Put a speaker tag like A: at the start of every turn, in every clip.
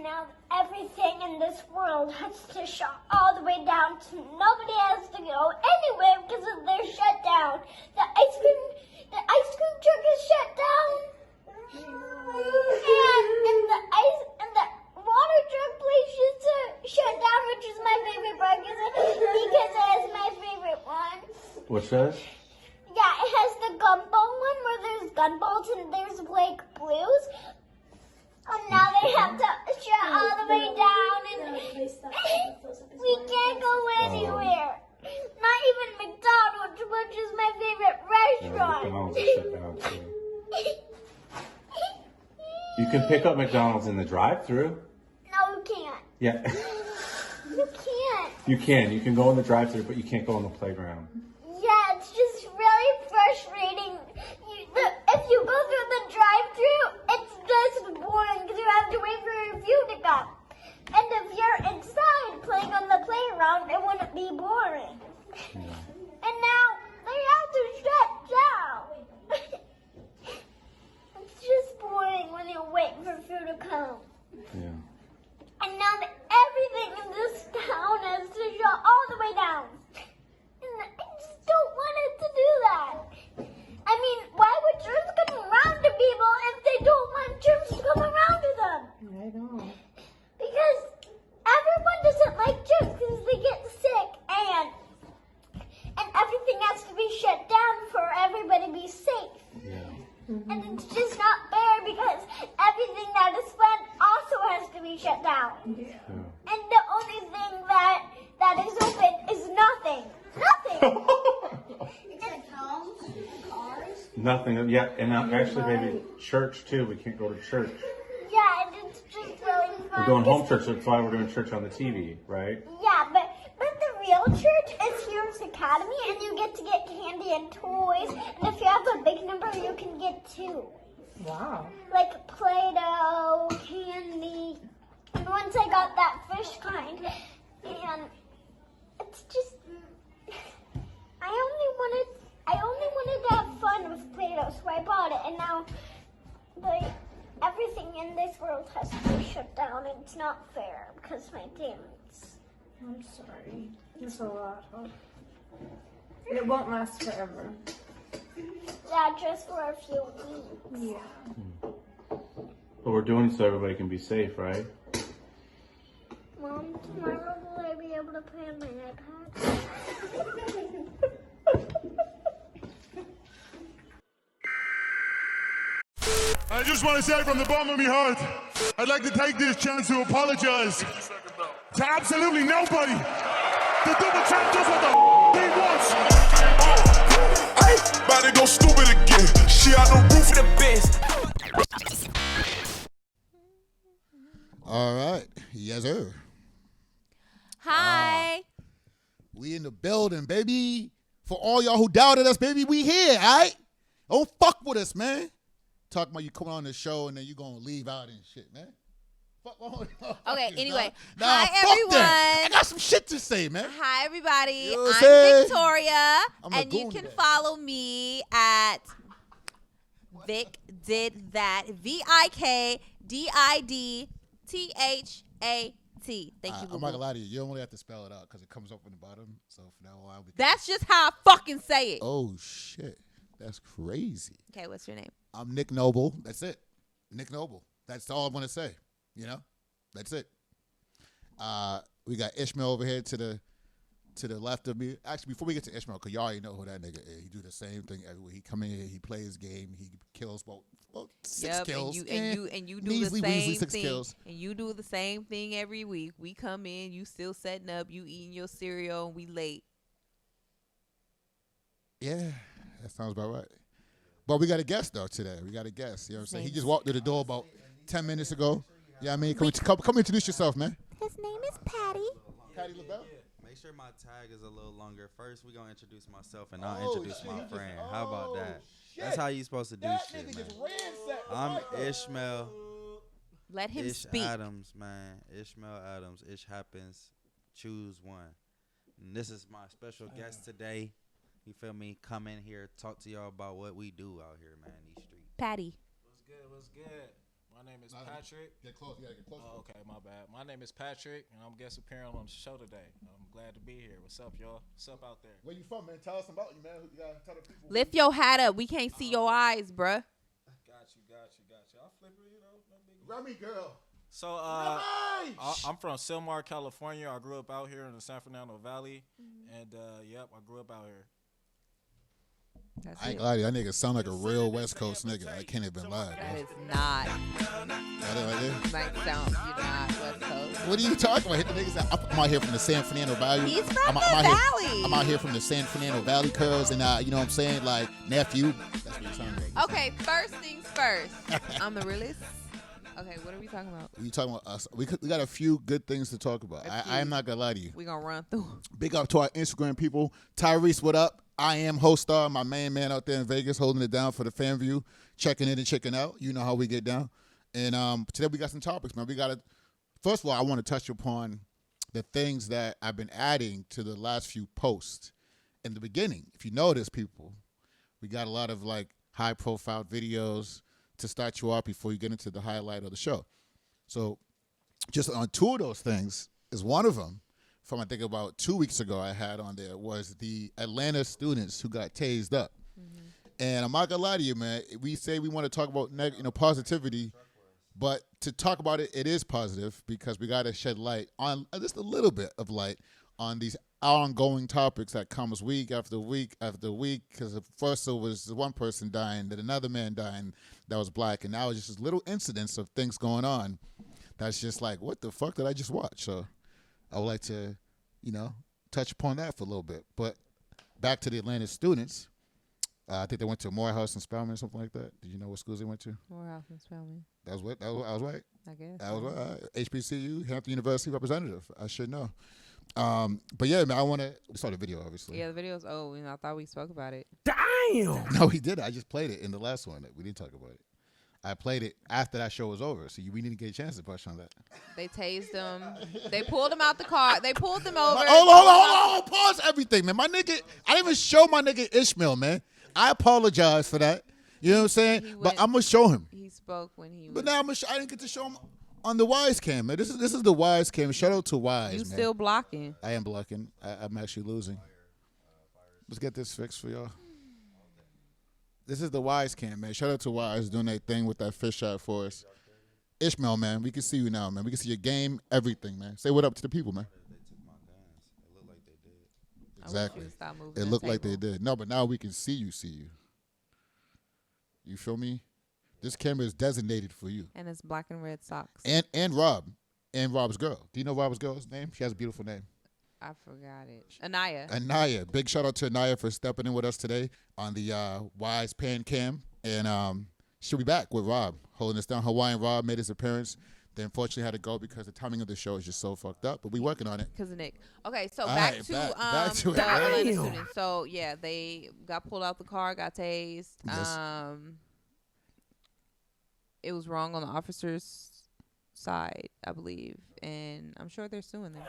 A: now everything in this world has to shut all the way down. So nobody has to go anywhere because they're shut down. The ice cream truck is shut down. And the water truck place is shut down, which is my favorite part because it has my favorite one.
B: What's that?
A: Yeah, it has the gumball one where there's gunballs and there's like blues. And now they have to shut all the way down and we can't go anywhere. Not even McDonald's, which is my favorite restaurant.
B: McDonald's is shut down too. You can pick up McDonald's in the drive-thru.
A: No, you can't.
B: Yeah.
A: You can't.
B: You can. You can go in the drive-thru, but you can't go on the playground.
A: Yeah, it's just really frustrating. If you go through the drive-thru, it's just boring because you have to wait for your food to come. And if you're inside playing on the playground, it wouldn't be boring.
B: Yeah.
A: And now they have to shut down. It's just boring when you wait for food to come.
B: Yeah.
A: And now everything in this town has to shut all the way down. And I just don't want it to do that. I mean, why would germs come around to people if they don't want germs to come around to them?
C: I know.
A: Because everyone doesn't like germs because they get sick and everything has to be shut down for everybody to be safe.
B: Yeah.
C: Mm-hmm.
A: And it's just not fair because everything that is fun also has to be shut down.
C: Yeah.
A: And the only thing that is open is nothing. Nothing.
D: Except homes, cars.
B: Nothing. Yeah, and actually maybe church too. We can't go to church.
A: Yeah, and it's just really fun.
B: We're doing home church. That's why we're doing church on the TV, right?
A: Yeah, but the real church is Heroes Academy, and you get to get candy and toys. And if you have a big number, you can get 2.
C: Wow.
A: Like Play-Doh, candy. And once I got that fish kind, and it's just, I only wanted to have fun with Play-Doh, so I bought it, and now, everything in this world has to be shut down, and it's not fair because my parents.
C: I'm sorry. It's a lot, huh? It won't last forever.
A: Yeah, just for a few weeks.
C: Yeah.
B: But we're doing it so everybody can be safe, right?
A: Mom, tomorrow will I be able to play on my iPad?
E: I just want to say from the bottom of my heart, I'd like to take this chance to apologize to absolutely nobody. The double champ does what the he wants.
F: Hey, about to go stupid again. She on the roof of the best.
G: All right. Yes, sir.
H: Hi.
G: We in the building, baby. For all y'all who doubted us, baby, we here, all right? Don't fuck with us, man. Talking about you coming on the show and then you gonna leave out and shit, man. Fuck on.
H: Okay, anyway.
G: Nah,
H: Hi,
G: fuck
H: everyone.
G: that. I got some shit to say, man.
H: Hi, everybody.
G: You know what I'm
H: I'm
G: saying?
H: Victoria,
G: I'm a
H: and you
G: goon
H: can
G: today.
H: follow me at Vic Did That. VIKDIDTHAT. Thank you,
G: I'm
H: boo-boo.
G: not gonna lie to you. You don't really have to spell it out because it comes up on the bottom. So for now on, I'll be.
H: That's just how I fucking say it.
G: Oh shit, that's crazy.
H: Okay, what's your name?
G: I'm Nick Noble. That's it. Nick Noble. That's all I'm gonna say. You know, that's it. We got Ishmael over here to the left of me. Actually, before we get to Ishmael, because y'all already know who that nigga is. He do the same thing every week. He come in here, he plays his game, he kills about 6 kills.
H: And you do
G: Measly,
H: the
G: Weasley,
H: same
G: 6
H: thing.
G: kills.
H: And you do the same thing every week. We come in, you still setting up, you eating your cereal, and we late.
G: Yeah, that sounds about right. But we got a guest though today. We got a guest. You know what I'm saying? He just walked through the door about 10 minutes ago. Yeah, I mean, come introduce yourself, man.
H: His name is Patty.
G: Patty LaBelle.
I: Make sure my tag is a little longer. First, we're going to introduce myself, and I'll introduce my friend. How about that?
G: Shit.
I: That's how you supposed to do shit, man. I'm Ishmael.
H: Let him
I: Ish
H: speak.
I: Adams, man. Ishmael Adams. Ish happens. Choose one. And this is my special guest today. You feel me? Come in here, talk to y'all about what we do out here, man, these streets.
H: Patty.
J: What's good? My name is Patrick.
G: Get close. You gotta get close.
J: Oh, okay, my bad. My name is Patrick, and I'm guest appearing on the show today. I'm glad to be here. What's up, y'all? What's up out there?
G: Where you from, man? Tell us about you, man. You gotta tell the people.
H: Lift your hat up. We can't see your eyes, bruh.
J: Got you. I'll flip it, you know. No big
G: Remy girl.
J: So, I'm from Silmar, California. I grew up out here in the San Fernando Valley, and yep, I grew up out here.
H: That's
G: I ain't
H: it.
G: gonna lie to you. That nigga sound like a real West Coast nigga. I can't even lie.
H: That is not. Might sound you're not West Coast.
G: What are you talking about? Hit the niggas out. I'm out here from the San Fernando Valley.
H: He's from the
G: I'm
H: Valley.
G: I'm out here from the San Fernando Valley, cuz, and you know what I'm saying? Like, nephew. That's what you sound like.
H: Okay, first things first. I'm the realist. Okay, what are we talking about?
G: You talking about us? We got a few good things to talk about. I am not gonna lie to you.
H: We gonna run through.
G: Big up to our Instagram people. Tyrese, what up? I am host star, my main man out there in Vegas, holding it down for the fan view, checking in and checking out. You know how we get down. And today we got some topics, man. We got to. First of all, I want to touch upon the things that I've been adding to the last few posts. In the beginning, if you notice, people, we got a lot of like high-profile videos to start you off before you get into the highlight of the show. So, just on two of those things is one of them. From I think about 2 weeks ago, I had on there was the Atlanta students who got tased up. Mm-hmm. And I'm not gonna lie to you, man. We say we want to talk about positivity, but to talk about it, it is positive because we got to shed light on just a little bit of light on these ongoing topics that comes week after week after week. Because first it was one person dying, then another man dying that was black, and now it's just little incidents of things going on. That's just like, what the fuck did I just watch? So I would like to, touch upon that for a little bit. But back to the Atlanta students. I think they went to Morehouse and Spelman or something like that. Did you know what schools they went to?
H: Morehouse and Spelman.
G: I was right.
H: I guess.
G: I was right. HBCU, Hampton University representative. I should know. But yeah, man, I want to start a video, obviously.
H: Yeah, the video's old. I thought we spoke about it.
G: Damn! No, we did. I just played it in the last one. We didn't talk about it. I played it after that show was over, so we didn't get a chance to touch on that.
H: They tased them. They pulled them out the car. They pulled them over.
G: Hold on. Pause everything, man. My nigga, I didn't even show my nigga Ishmael, man. I apologize for that. You know what I'm saying? But I'm going to show him.
H: He spoke when he was.
G: But now I didn't get to show him on the Wise Cam, man. This is the Wise Cam. Shout out to Wise, man.
H: You still blocking.
G: I am blocking. I'm actually losing. Let's get this fixed for y'all. This is the Wise Cam, man. Shout out to Wise doing that thing with that fish shot for us. Ishmael, man, we can see you now, man. We can see your game, everything, man. Say what up to the people, man.
I: They took my guns. It looked like they did.
G: Exactly.
H: Stop moving
G: It looked like they did. No, but now we can see you. You feel me? This camera is designated for you.
H: And it's black and red socks.
G: And Rob. And Rob's girl. Do you know Rob's girl's name? She has a beautiful name.
H: I forgot it. Anaya.
G: Anaya. Big shout out to Anaya for stepping in with us today on the Wise Pan Cam. And she'll be back with Rob, holding us down. Hawaiian Rob made his appearance. They unfortunately had to go because the timing of the show is just so fucked up. But we working on it.
H: Because of Nick. Okay, so
G: back
H: to
G: to
H: the Atlanta students. So, yeah, they got pulled out the car, got tased.
G: Yes.
H: It was wrong on the officer's side, I believe. And I'm sure they're suing them.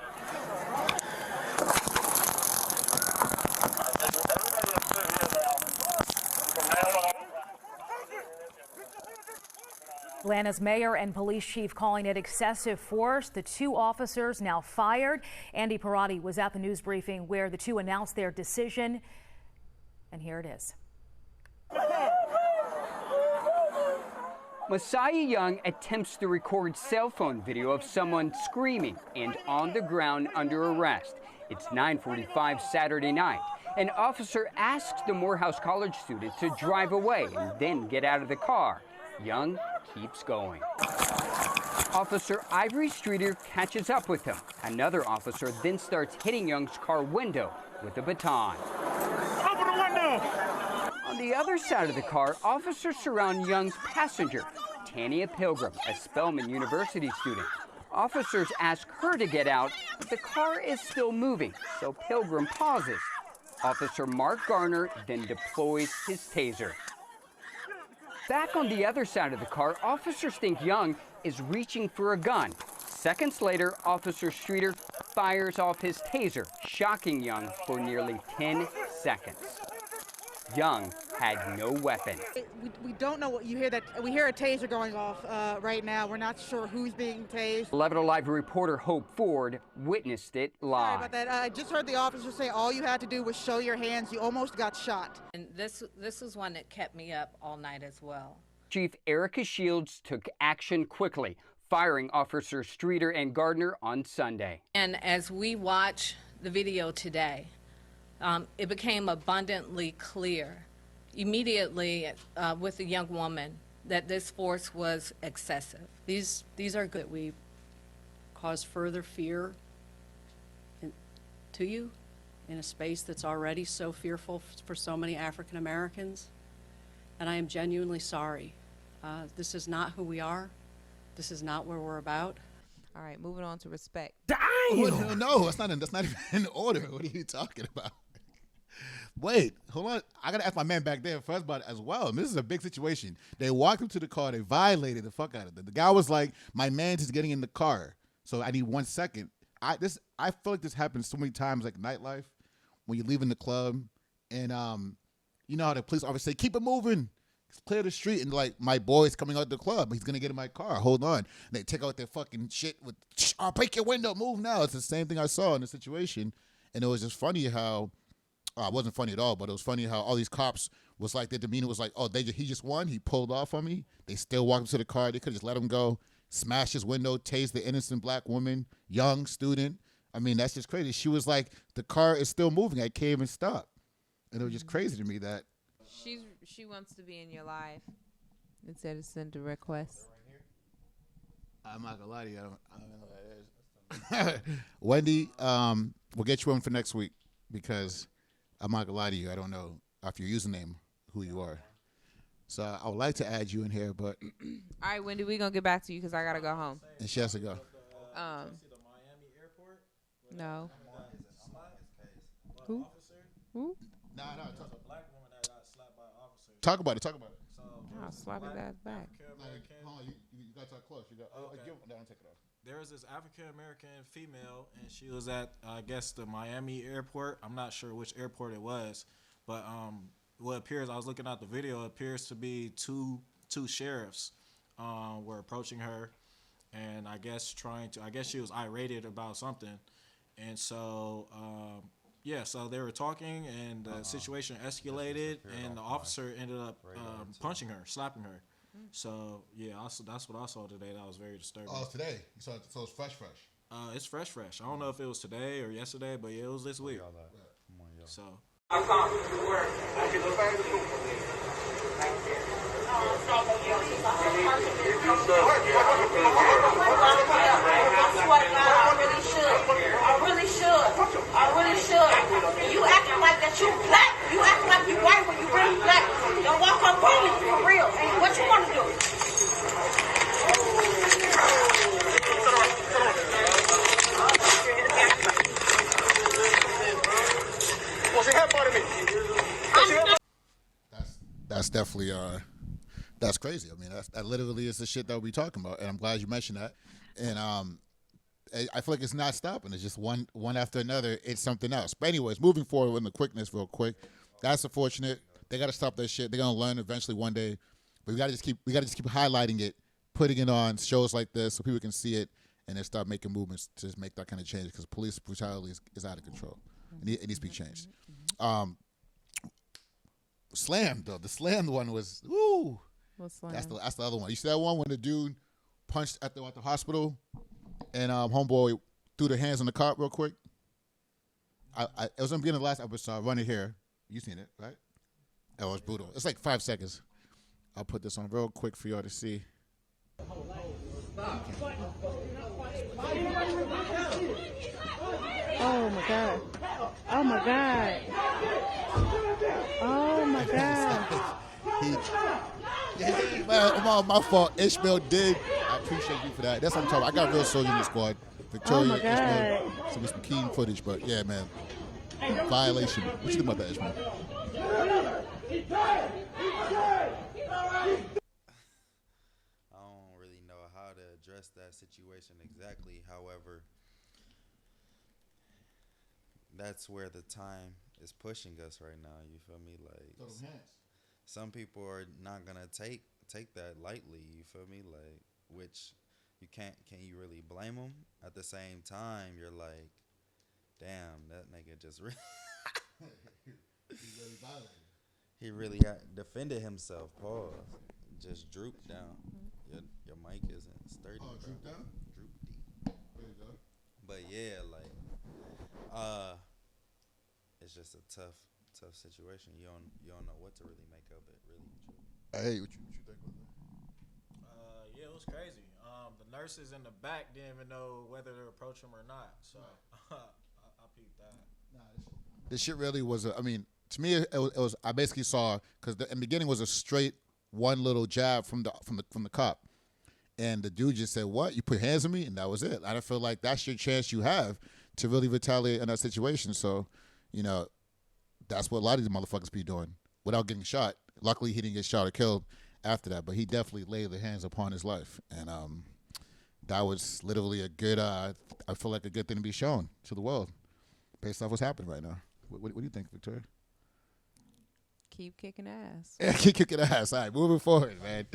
K: Atlanta's mayor and police chief calling it excessive force. The two officers now fired. Andy Parati was at the news briefing where the two announced their decision. And here it is.
L: Messiah Young attempts to record cell phone video of someone screaming and on the ground under arrest. It's 9:45 Saturday night. An officer asks the Morehouse College student to drive away and then get out of the car. Young keeps going. Officer Ivory Streeter catches up with him. Another officer then starts hitting Young's car window with a baton.
E: Open the window!
L: On the other side of the car, officers surround Young's passenger, Tania Pilgrim, a Spelman University student. Officers ask her to get out, but the car is still moving, so Pilgrim pauses. Officer Mark Garner then deploys his taser. Back on the other side of the car, officers think Young is reaching for a gun. Seconds later, Officer Streeter fires off his taser, shocking Young for nearly 10 seconds. Young had no weapon.
M: We don't know what you hear. We hear a taser going off right now. We're not sure who's being tased.
L: 11 Alive reporter Hope Ford witnessed it live.
M: Sorry about that. I just heard the officer say all you had to do was show your hands. You almost got shot.
N: And this was one that kept me up all night as well.
L: Chief Erica Shields took action quickly, firing Officers Streeter and Gardner on Sunday.
N: And as we watch the video today, it became abundantly clear immediately with the young woman that this force was excessive.
O: These are good. We cause further fear to you in a space that's already so fearful for so many African Americans. And I am genuinely sorry. This is not who we are. This is not where we're about.
H: All right, moving on to respect.
G: Damn! No, that's not even in order. What are you talking about? Wait, hold on. I got to ask my man back there first about it as well. And this is a big situation. They walked him to the car. They violated the fuck out of it. The guy was like, my man's is getting in the car, so I need 1 second. I feel like this happens so many times, like nightlife, when you're leaving the club, and you know how the police officer say, keep it moving, clear the street, and like, my boy's coming out the club, he's gonna get in my car, hold on. And they take out their fucking shit with, I'll break your window, move now. It's the same thing I saw in the situation, and it was just funny how, it wasn't funny at all, but it was funny how all these cops was like, their demeanor was like, oh, he just won, he pulled off on me. They still walked him to the car, they could just let him go, smash his window, tase the innocent black woman, young student. I mean, that's just crazy. She was like, the car is still moving, I can't even stop. And it was just crazy to me that.
H: She wants to be in your life instead of send a request.
G: I'm not gonna lie to you, I don't know who that is. Wendy, we'll get you in for next week because I'm not gonna lie to you, I don't know off your username who you are. So I would like to add you in here, but
H: all right, Wendy, we're gonna get back to you because I gotta go home.
G: And she has to go.
H: No. Who?
G: Nah. Talk about it.
H: So, I'll slap his ass back.
G: You gotta talk close. Take it off.
J: There was this African American female, and she was at, I guess, the Miami airport. I'm not sure which airport it was, but what appears, I was looking at the video, it appears to be two sheriffs were approaching her, and I guess she was irate about something, and so so they were talking, and the situation escalated, and the officer ended up punching her, slapping her. So that's what I saw today. That was very disturbing.
G: Oh, today. So it's fresh.
J: It's fresh. I don't know if it was today or yesterday, but yeah, it was this week. So.
P: I really should. You acting like that you black. You acting like you white when you really black. Don't walk up on me for real. And what you want to do?
G: That's definitely that's crazy. I mean, that literally is the shit that we talking about, and I'm glad you mentioned that. And I feel like it's not stopping. It's just one after another. It's something else. But anyways, moving forward with the quickness, real quick. That's unfortunate. They got to stop that shit. They're gonna learn eventually one day. But we gotta just keep highlighting it, putting it on shows like this so people can see it, and then start making movements to make that kind of change, because police brutality is out of control. It needs to be changed. Slam though. The slam one was woo.
H: What's slam?
G: That's the other one. You see that one when the dude punched at the hospital, and homeboy threw their hands on the cop real quick. It was in the beginning of the last episode. I run it here. You seen it, right? It was brutal. It's like 5 seconds. I'll put this on real quick for y'all to see.
C: Oh my God. Oh my God. Oh my God.
G: My fault. Ishmael did. I appreciate you for that. That's what I'm talking about. I got real soldier in the squad. Victoria,
C: Oh my God.
G: Ishmael. Some keen footage, but yeah, man. Violation. What you think about that, Ishmael?
I: I don't really know how to address that situation exactly. However, that's where the time is pushing us right now. You feel me? Like, some people are not gonna take that lightly. You feel me? Like, which you can you really blame them? At the same time, you're like, damn, that nigga just really he really defended himself. Pause. Just drooped down. Your mic isn't sturdy.
G: Oh, droop down?
I: Droop deep.
G: There you go.
I: But yeah, like, it's just a tough situation. You don't know what to really make of it, really.
G: Hey, what you think about that?
J: Yeah, it was crazy. The nurses in the back didn't even know whether to approach him or not. So I peeped that.
G: This shit really was. I mean, to me, it was. I basically saw because in the beginning was a straight one little jab from the cop, and the dude just said, "What? You put hands on me?" And that was it. I feel like that's your chance you have to really retaliate in that situation. So, you know, that's what a lot of these motherfuckers be doing without getting shot. Luckily, he didn't get shot or killed after that, but he definitely laid the hands upon his life, and that was literally a good. I feel like a good thing to be shown to the world based off what's happening right now. What do you think, Victoria?
H: Keep kicking ass.
G: Yeah, keep kicking ass. All right, moving forward, man.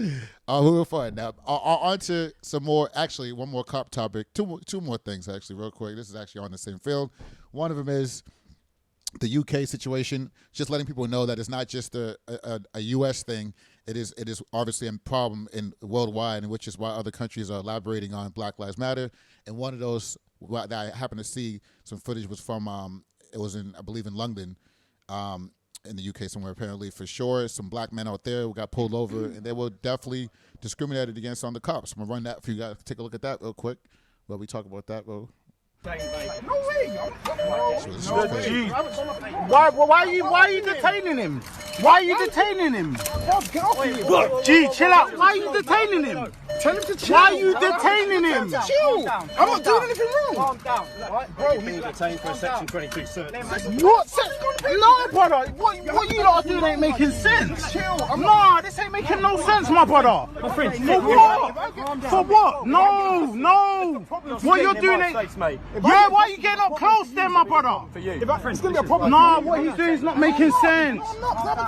G: Moving forward. Now, on to some more, actually, one more cop topic. Two more things, actually, real quick. This is actually on the same field. One of them is the UK situation, just letting people know that it's not just a U.S. thing. It is obviously a problem in worldwide, and which is why other countries are elaborating on Black Lives Matter. And one of those that I happened to see some footage was from, it was in, I believe, in London, in the UK somewhere, apparently, for sure. Some black men out there who got pulled over, and they were definitely discriminated against on the cops. I'm going to run that for you guys. Take a look at that real quick while we talk about that, bro.
Q: No way! Why are you detaining him? Why are you detaining him? Look, G, chill out. Why are you detaining him? Tell him to chill. Why are you detaining him? Chill. I'm not doing anything wrong. Calm down. Bro, he's detained for a Section 22 search. What? No, brother. What you lot are doing ain't making sense. Chill. Nah, this ain't making no sense, my brother. My friend, for what? For what? No. What you're doing ain't... Yeah, why are you getting up close then, my brother? For you. It's going to be a problem. Nah, what he's doing is not making sense.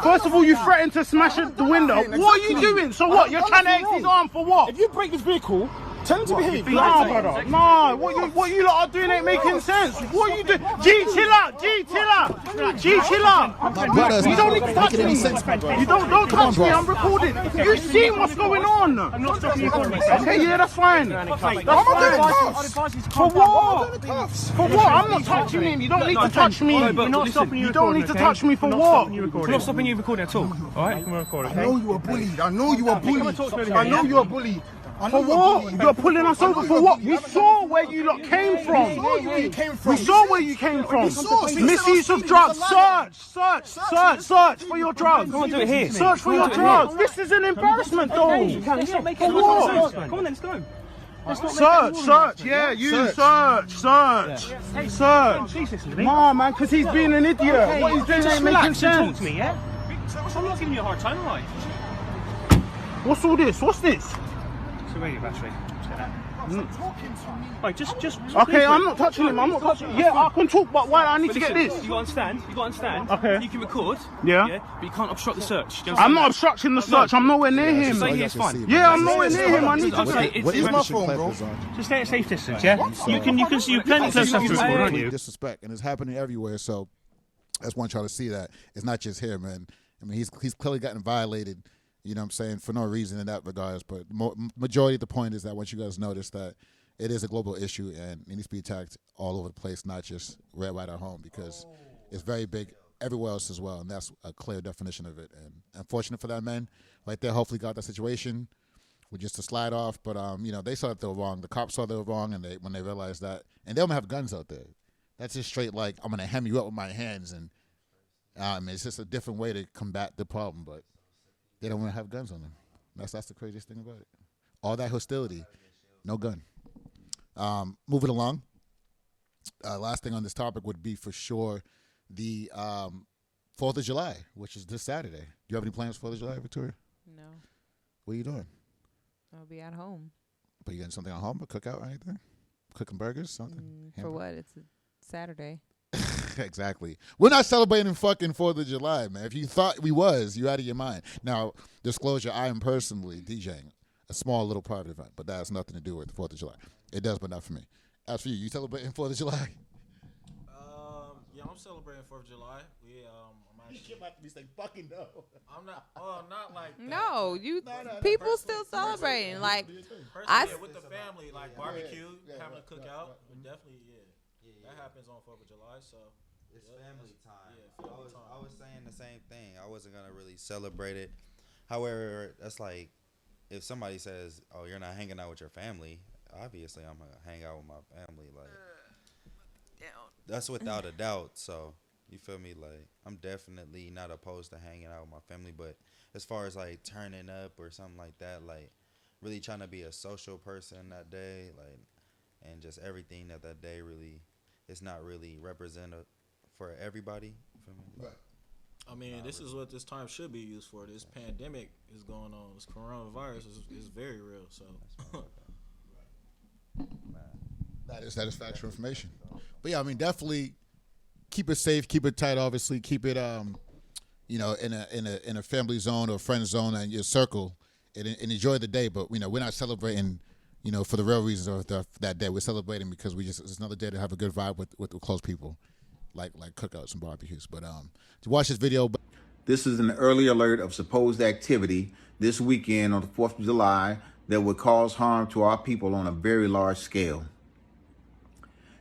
Q: First of all, you threatened to smash the window. What are you doing? So what? You're trying to X his arm for what? If you break this vehicle, tell him to behave. Nah, brother. Nah, what you lot are doing ain't making sense. What are you doing? G, chill out. G, chill out. You don't need to touch me. You don't touch me. I'm recording. You see what's going on. I'm not stopping you. Okay, yeah, that's fine. That's fine. For what? For what? I'm not touching him. You don't need to touch me.
R: We're not stopping you.
Q: You don't need to touch me for what?
R: We're not stopping you recording at all. All right, we're recording.
Q: I know you were bullied. I know you were bullied. For what? You're pulling us over for what? We saw where you lot came from. We saw where you came from. Misuse of drugs. Search for your drugs.
R: Come on, do it here.
Q: Search for your drugs. This is an embarrassment, though.
R: Let's not make it no sense. Come on, then, let's go.
Q: Search, yeah, you search. Nah, man, because he's being an idiot. What he's doing ain't making sense.
R: Talk to me, yeah? I'm not giving you a hard time, am I?
Q: What's all this? What's this?
R: It's a radio battery. Right, just
Q: okay, I'm not touching him. Yeah, I can talk, but why? I need to get this.
R: You got to understand.
Q: Okay.
R: You can record.
Q: Yeah.
R: But you can't obstruct the search.
Q: I'm not obstructing the search. I'm nowhere near him.
R: Stay here, it's fine.
Q: Yeah, I'm nowhere near him. I need to say.
G: Where's my phone, bro?
R: Just stay at a safe distance, yeah? You can close enough to record, aren't you?
G: Disrespect, and it's happening everywhere. So that's one trying to see that it's not just here, man. I mean, he's clearly gotten violated. You know what I'm saying, for no reason in that regards. But majority of the point is that once you guys notice that it is a global issue and it needs to be attacked all over the place, not just right at home, because it's very big everywhere else as well, and that's a clear definition of it. And unfortunate for that man right there, hopefully got that situation with just a slide off. But, you know, they saw that they were wrong. The cops saw they were wrong, and when they realized that, and they don't have guns out there. That's just straight like, I'm going to hem you up with my hands. And I mean, it's just a different way to combat the problem, but they don't want to have guns on them. That's the craziest thing about it. All that hostility, no gun. Moving along. Last thing on this topic would be for sure the 4th of July, which is this Saturday. Do you have any plans for 4th of July, Victoria?
H: No.
G: What are you doing?
H: I'll be at home.
G: But you getting something at home, a cookout or anything? Cooking burgers, something?
H: For what? It's a Saturday.
G: Exactly. We're not celebrating fucking 4th of July, man. If you thought we was, you out of your mind. Now, disclosure, I am personally DJing a small little private event, but that has nothing to do with the 4th of July. It does, but not for me. As for you celebrating 4th of July?
J: Yeah, I'm celebrating 4th of July. I'm
G: actually about to be saying fucking no.
J: I'm not. Oh, not like that.
H: No, people still celebrating. Like,
J: personally, with the family, like barbecue, having a cookout. Definitely, that happens on 4th of July. So
I: it's family time. I was saying the same thing. I wasn't gonna really celebrate it. However, that's like if somebody says, "Oh, you're not hanging out with your family," obviously I'm gonna hang out with my family. Like that's without a doubt. So you feel me? Like I'm definitely not opposed to hanging out with my family, but as far as like turning up or something like that, like really trying to be a social person that day, like, and just everything that day really, it's not really representative for everybody. You feel me? Like,
J: I mean, this is what this time should be used for. This pandemic is going on. This coronavirus is very real. So
G: that is factual information. But yeah, I mean, definitely keep it safe, keep it tight. Obviously, keep it in a family zone or friend zone and your circle, and enjoy the day. But we're not celebrating, for the real reasons of that day. We're celebrating because it's another day to have a good vibe with close people, like cookouts and barbecues. But to watch this video.
S: This is an early alert of supposed activity this weekend on the 4th of July that would cause harm to our people on a very large scale.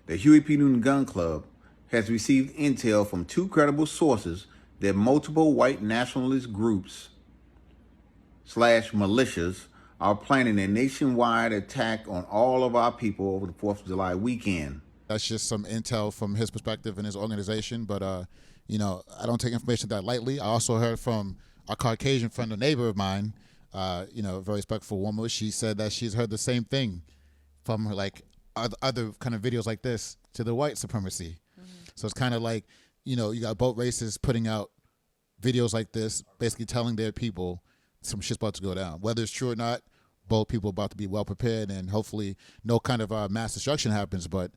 S: The Huey P. Newton Gun Club has received intel from 2 credible sources that multiple white nationalist groups / militias are planning a nationwide attack on all of our people over the 4th of July weekend.
G: That's just some intel from his perspective and his organization, but I don't take information that lightly. I also heard from a Caucasian friend, a neighbor of mine, a very respectful woman. She said that she's heard the same thing from like other kind of videos like this to the white supremacy. So it's kind of like, you got boat races putting out videos like this, basically telling their people some shit's about to go down. Whether it's true or not, both people about to be well prepared, and hopefully no kind of mass destruction happens. But,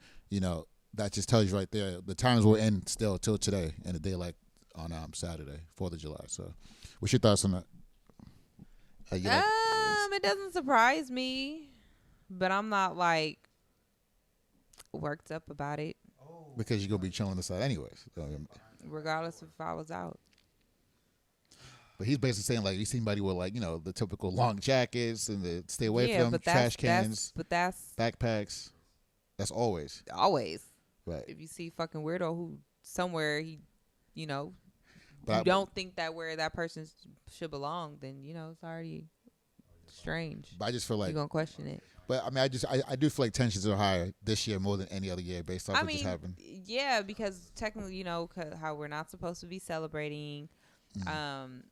G: that just tells you right there, the times will end still till today and a day like on Saturday, 4th of July. So what's your thoughts on that?
H: It doesn't surprise me, but I'm not like worked up about it.
G: Because you're going to be chilling this out anyways.
H: Regardless if I was out.
G: But he's basically saying, like, you see somebody with, like, the typical long jackets and the stay away from trash cans,
H: that's
G: backpacks. That's always.
H: Always.
G: Right.
H: If you see fucking weirdo who somewhere you
G: But
H: don't think that where that person should belong, then, it's already strange.
G: But I just feel like
H: you're going to question it.
G: But I mean, I do feel like tensions are higher this year more than any other year based off what just happened.
H: Yeah, because technically, how we're not supposed to be celebrating, and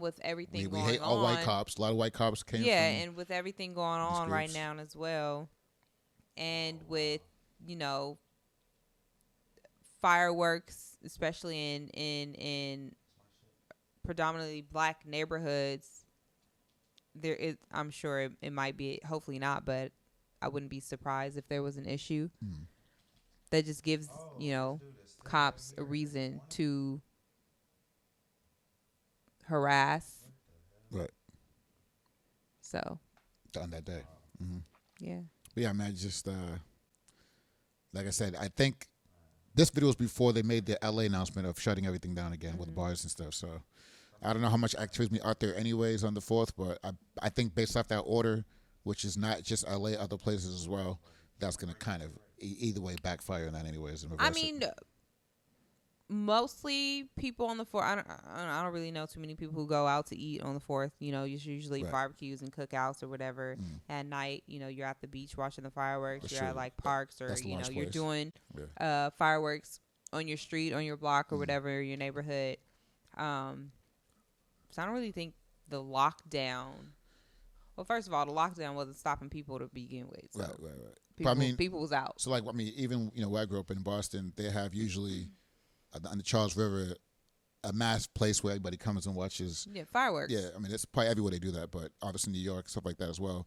H: with everything
G: we
H: going
G: hate all white cops. A lot of white cops came.
H: Yeah, and with everything going on right now as well, and with fireworks, especially in predominantly black neighborhoods. There is, I'm sure it might be, hopefully not, but I wouldn't be surprised if there was an issue. That just gives, cops a reason to harass.
G: Right.
H: So.
G: On that day.
H: Yeah.
G: But yeah, man, just, like I said, I think this video was before they made the LA announcement of shutting everything down again with bars and stuff, so. I don't know how much activity out there anyways on the 4th, but I think based off that order, which is not just LA, other places as well, that's going to kind of either way backfire on that anyways.
H: I mean, mostly people on the 4th, I don't really know too many people who go out to eat on the 4th. It's usually barbecues and cookouts or whatever at night. You're at the beach watching the fireworks. You're at like parks or, you're doing fireworks on your street, on your block or whatever, your neighborhood. So I don't really think the lockdown. Well, first of all, the lockdown wasn't stopping people to begin with. So
G: right.
H: People was out.
G: So, like, I mean, even where I grew up in Boston, they have usually on the Charles River a mass place where everybody comes and watches.
H: Yeah, fireworks.
G: Yeah, I mean, it's probably everywhere they do that, but obviously New York, stuff like that as well.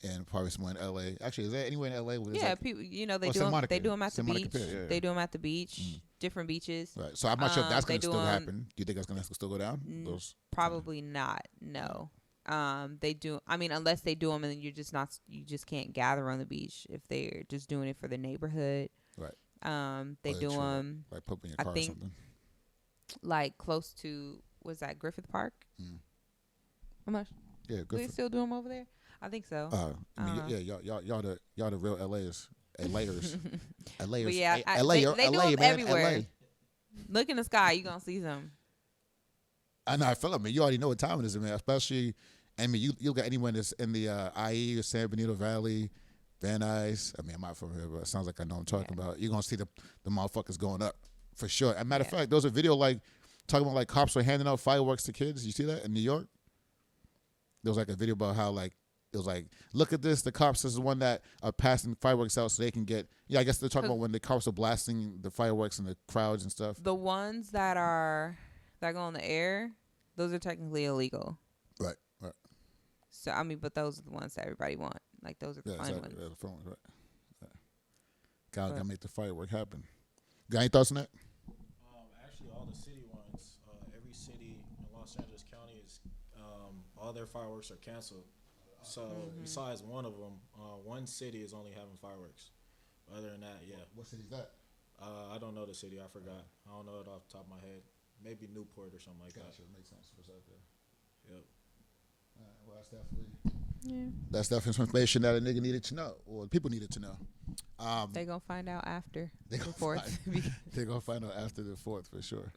G: and probably somewhere in LA. Actually, is there anywhere in LA? Where
H: Yeah,
G: like,
H: people. You know, they
G: oh,
H: do
G: Santa
H: them.
G: Monica.
H: They do them at the
G: Santa Monica
H: beach.
G: Pier, yeah.
H: They do them at the beach. Different beaches.
G: Right. So I'm not sure if that's
H: They
G: going to
H: do
G: still
H: 'em-
G: happen. Do you think that's going to still go down? Those
H: Probably not. No. They do. I mean, unless they do them and you're just not. You just can't gather on the beach if they're just doing it for the neighborhood.
G: Right.
H: They do them.
G: Like put in your
H: I
G: car or
H: think,
G: something.
H: like close to was that Griffith Park? How much?
G: Yeah,
H: Do they
G: Griffith.
H: still do them over there? I think so.
G: I mean, yeah, y'all the real LAers. LAers. LAers.
H: But yeah,
G: LA,
H: they do
G: LA,
H: them
G: man,
H: everywhere.
G: LA.
H: Look in the sky, you gonna see them.
G: I know. I feel it, man. You already know what time it is, man. Especially, I mean, you'll get anyone that's in the IE or San Benito Valley, Van Nuys. I mean, I'm not from here, but it sounds like I know what I'm talking about. You're gonna see the motherfuckers going up for sure. As a matter of fact, there was a video like talking about like cops were handing out fireworks to kids. You see that in New York? There was like a video about how like it was like, look at this. The cops is the one that are passing fireworks out so they can get. Yeah, I guess they're talking about when the cops are blasting the fireworks in the crowds and stuff.
H: The ones that go in the air, those are technically illegal.
G: Right.
H: So I mean, but those are the ones that everybody want. Like those are the fun ones.
G: Yeah, the fun ones, right. Yeah. Gotta make the firework happen. Got any thoughts on that?
J: Actually, all the city ones, every city in Los Angeles County is all their fireworks are canceled. So besides one of them, one city is only having fireworks. Other than that, yeah.
G: What city is that?
J: I don't know the city. I forgot. I don't know it off the top of my head. Maybe Newport or something like that.
G: Makes sense. What's up there?
J: Yep.
G: Well, that's definitely some information that a nigga needed to know, or people needed to know.
H: They gonna find out after the 4th.
G: They're gonna find out after the 4th for sure.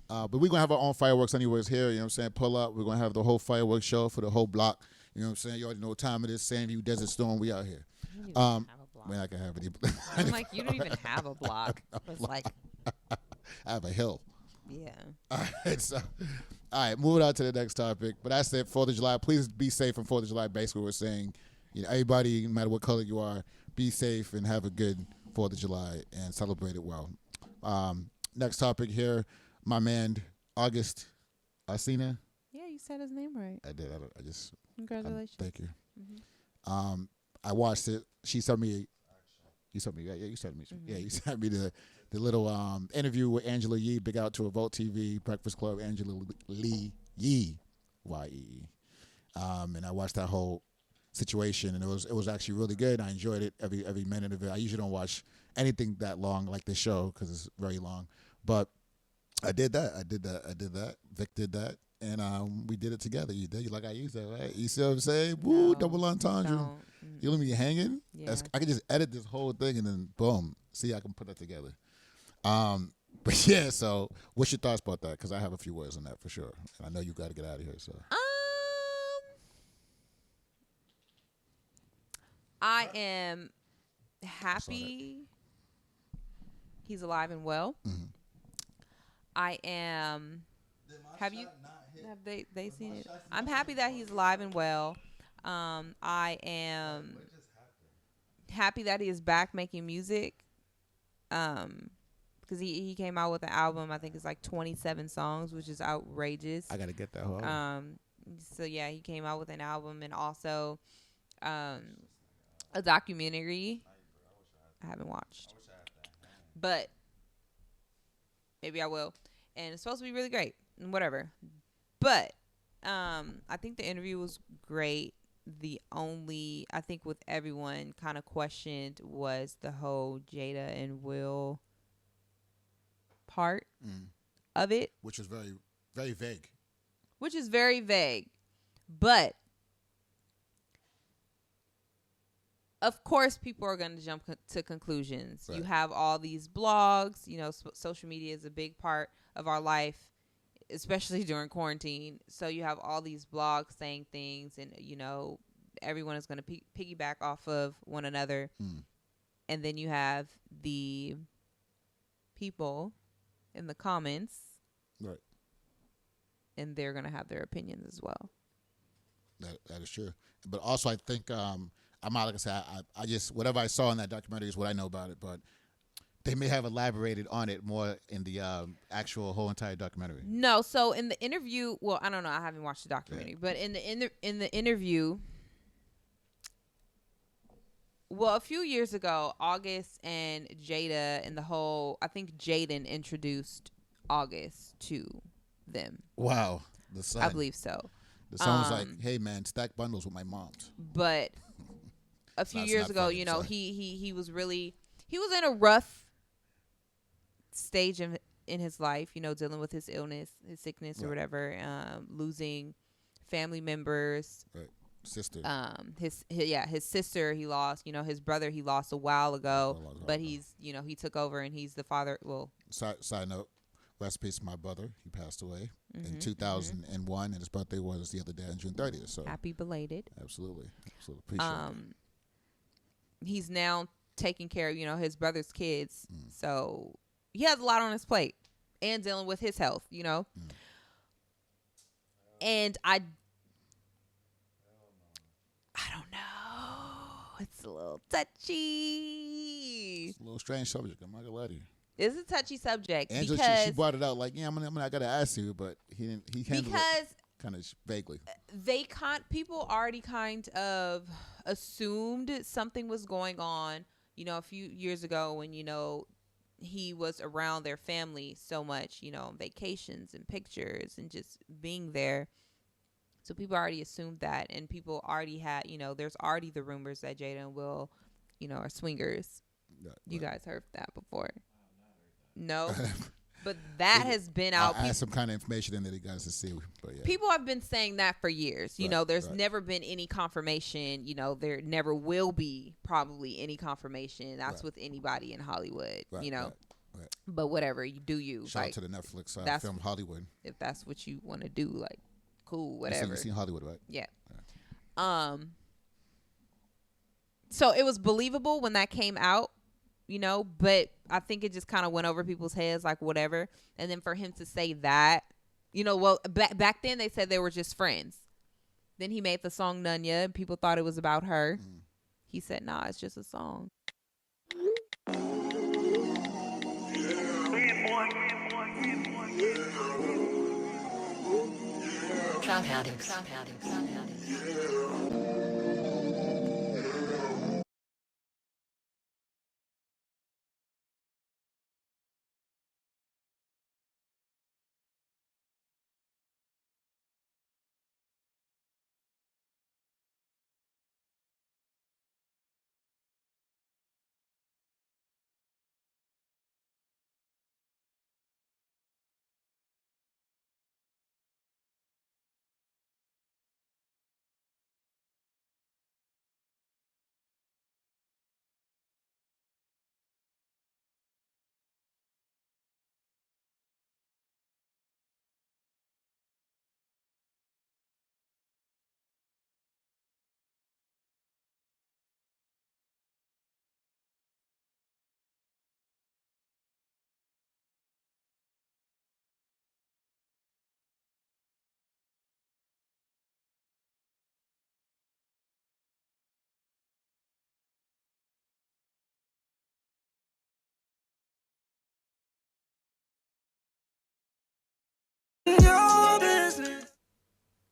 G: But we're gonna have our own fireworks anyways here. You know what I'm saying? Pull up. We're gonna have the whole fireworks show for the whole block. You know what I'm saying? You already know what time it is. Sandview, Desert Storm. We out here. We're not gonna have any.
H: I'm like, you don't even have a block. It's like
G: I have a hill.
H: Yeah.
G: All right, moving on to the next topic. But that's it. 4th of July. Please be safe on 4th of July. Basically, we're saying, everybody, no matter what color you are, be safe and have a good 4th of July and celebrate it well. Next topic here, my man August Alsina.
H: Yeah, you said his name right.
G: I did. I just.
H: Congratulations.
G: Thank you. Mm-hmm. I watched it. She sent me. You sent me. Yeah, you sent me. Mm-hmm. Yeah, you sent me the little interview with Angela Yee. Big out to Revolt TV, Breakfast Club. Angela Lee Yee, Y-E-E. And I watched that whole situation, and it was actually really good. I enjoyed it every minute of it. I usually don't watch anything that long like this show because it's very long, but I did that. Vic did that. And we did it together. You did. You like I used that, right? You see what I'm saying? Woo,
H: No,
G: double entendre. You let me hanging?
H: Yeah.
G: I can just edit this whole thing and then boom. See, I can put that together. But yeah, so what's your thoughts about that? Because I have a few words on that for sure. And I know you got to get out of here. So
H: I am happy he's alive and well.
G: Mm-hmm.
H: I am. Have they seen it? I'm happy that he's alive and well. I am happy that he is back making music. Because he came out with an album. I think it's like 27 songs, which is outrageous.
G: I gotta get that whole.
H: So yeah, he came out with an album and also a documentary. I haven't watched, but maybe I will. And it's supposed to be really great and whatever. But I think the interview was great. The only, I think with everyone kind of questioned was the whole Jada and Will part of it.
G: Which was very, very vague.
H: Which is very vague. But of course, people are going to jump to conclusions. Right. You have all these blogs. Social media is a big part of our life, especially during quarantine. So you have all these blogs saying things, and everyone is going to piggyback off of one another. And then you have the people in the comments,
G: right?
H: And they're going to have their opinions as well.
G: That is true. But also, I think I'm not, like I said, I just, whatever I saw in that documentary is what I know about it. But they may have elaborated on it more in the actual whole entire documentary.
H: No, so in the interview, well, I don't know, I haven't watched the documentary, but in the interview, Well, a few years ago, August and Jada and I think Jaden introduced August to them.
G: Wow. The son.
H: I believe so.
G: The son was like, hey, man, stack bundles with my mom's.
H: But a few years ago, you know, he was in a rough stage in his life, you know, dealing with his illness, his sickness or whatever, losing family members.
G: Right. Sister.
H: His sister he lost, you know, his brother he lost a while ago, but he's, you know, he took over and he's the father. Well,
G: side note, rest in peace to my brother. He passed away in 2001 and his birthday was the other day on June 30th. So
H: happy belated.
G: Absolutely. Appreciate it.
H: He's now taking care of, you know, his brother's kids. So he has a lot on his plate and dealing with his health, you know. And I don't know. It's a little touchy.
G: It's a little strange subject. I'm not gonna lie to you.
H: It's a touchy subject.
G: Angela,
H: because
G: she brought it out like, yeah, I gotta ask you, but he didn't. He handled it kind of vaguely.
H: People already kind of assumed something was going on. You know, a few years ago when, you know, he was around their family so much, you know, vacations and pictures and just being there. So people already assumed that, and people already had, you know, there's already the rumors that Jada and Will, you know, are swingers. You guys heard that before? No, but that has been out.
G: I add some kind of information in there you guys to see. But yeah.
H: People have been saying that for years. You know, there's never been any confirmation. You know, there never will be probably any confirmation. That's with anybody in Hollywood. You know, but whatever you do,
G: shout out to the Netflix film Hollywood.
H: If that's what you want to do, like. Cool, whatever.
G: You seen Hollywood, right?
H: Yeah. So it was believable when that came out, you know, but I think it just kind of went over people's heads, like whatever. And then for him to say that, you know, well, back then they said they were just friends. Then he made the song Nanya, and people thought it was about her. He said, nah, it's just a song.
T: Sound Hounding.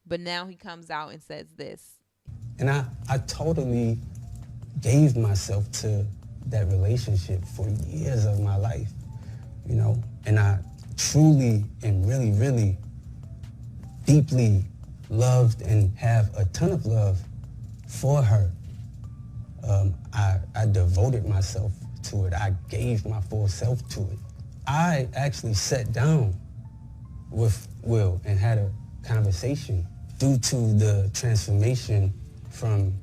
H: But now he comes out and says this.
U: And I totally gave myself to that relationship for years of my life, you know, and I truly and really, really deeply loved and have a ton of love for her. I devoted myself to it. I gave my full self to it. I actually sat down with Will and had a conversation due to the transformation from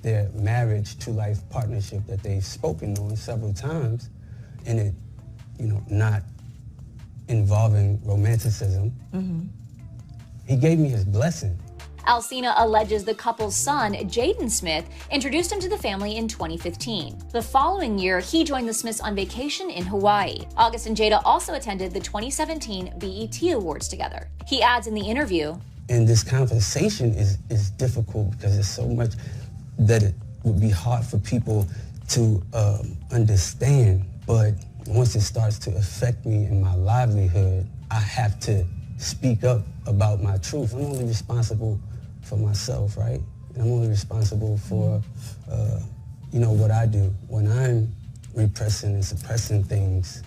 U: their marriage to life partnership that they've spoken on several times, and it, you know, not involving romanticism. He gave me his blessing.
V: Alsina alleges the couple's son, Jaden Smith, introduced him to the family in 2015. The following year, he joined the Smiths on vacation in Hawaii. August and Jada also attended the 2017 BET Awards together. He adds in the interview,
U: and this conversation is difficult because there's so much that it would be hard for people to understand. But once it starts to affect me in my livelihood, I have to speak up about my truth. I'm only responsible for myself, right? And I'm only responsible for, you know, what I do. When I'm repressing and suppressing things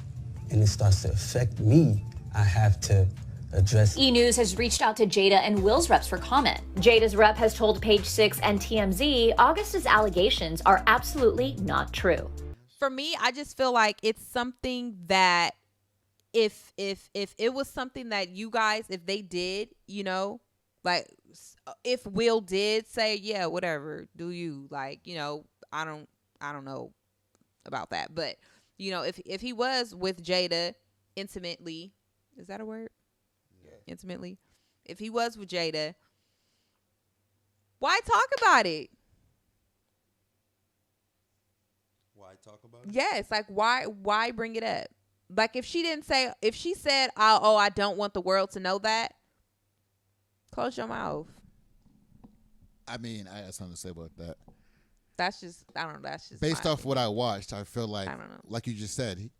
U: and it starts to affect me, I have to address.
V: E! News has reached out to Jada and Will's reps for comment. Jada's rep has told Page 6 and TMZ August's allegations are absolutely not true.
H: For me, I just feel like it's something that if it was something that you guys, if they did, you know, like if Will did say, yeah, whatever, do you, like, you know, I don't know about that, but you know, if he was with Jada intimately, is that a word? Yeah. Intimately. If he was with Jada, why talk about it?
I: Why talk about it?
H: Yes, like why bring it up? Like if she said, I don't want the world to know that, close your mouth.
G: I mean, I got something to say about that.
H: That's just, I don't know. That's just
G: based off what I watched. I feel like,
H: I don't know.
G: like you just said,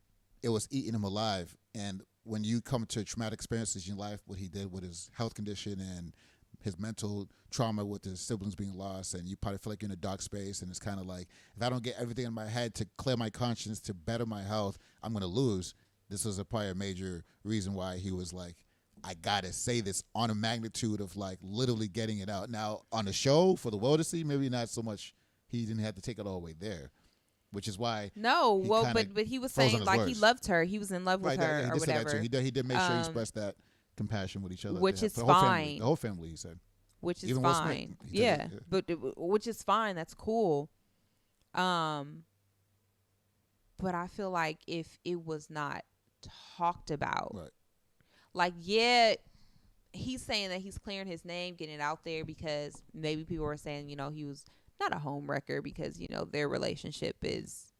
G: it was eating him alive. And when you come to traumatic experiences in your life, what he did with his health condition and his mental trauma with his siblings being lost, and you probably feel like you're in a dark space, and it's kind of like, if I don't get everything in my head to clear my conscience, to better my health, I'm going to lose. This was probably a major reason why he was like, I got to say this on a magnitude of like literally getting it out. Now, on the show, for the world to see, maybe not so much. He didn't have to take it all the way there, which is why.
H: No, well, but he was saying like he loved her. He was in love with her or whatever.
G: He did make sure he expressed that compassion with each other.
H: Which is
G: fine. The whole family, he said.
H: Which is fine. Yeah, but which is fine. That's cool. But I feel like if it was not talked about,
G: right.
H: Like, yeah, he's saying that he's clearing his name, getting it out there because maybe people were saying, you know, he was not a home wrecker because, you know, their relationship is,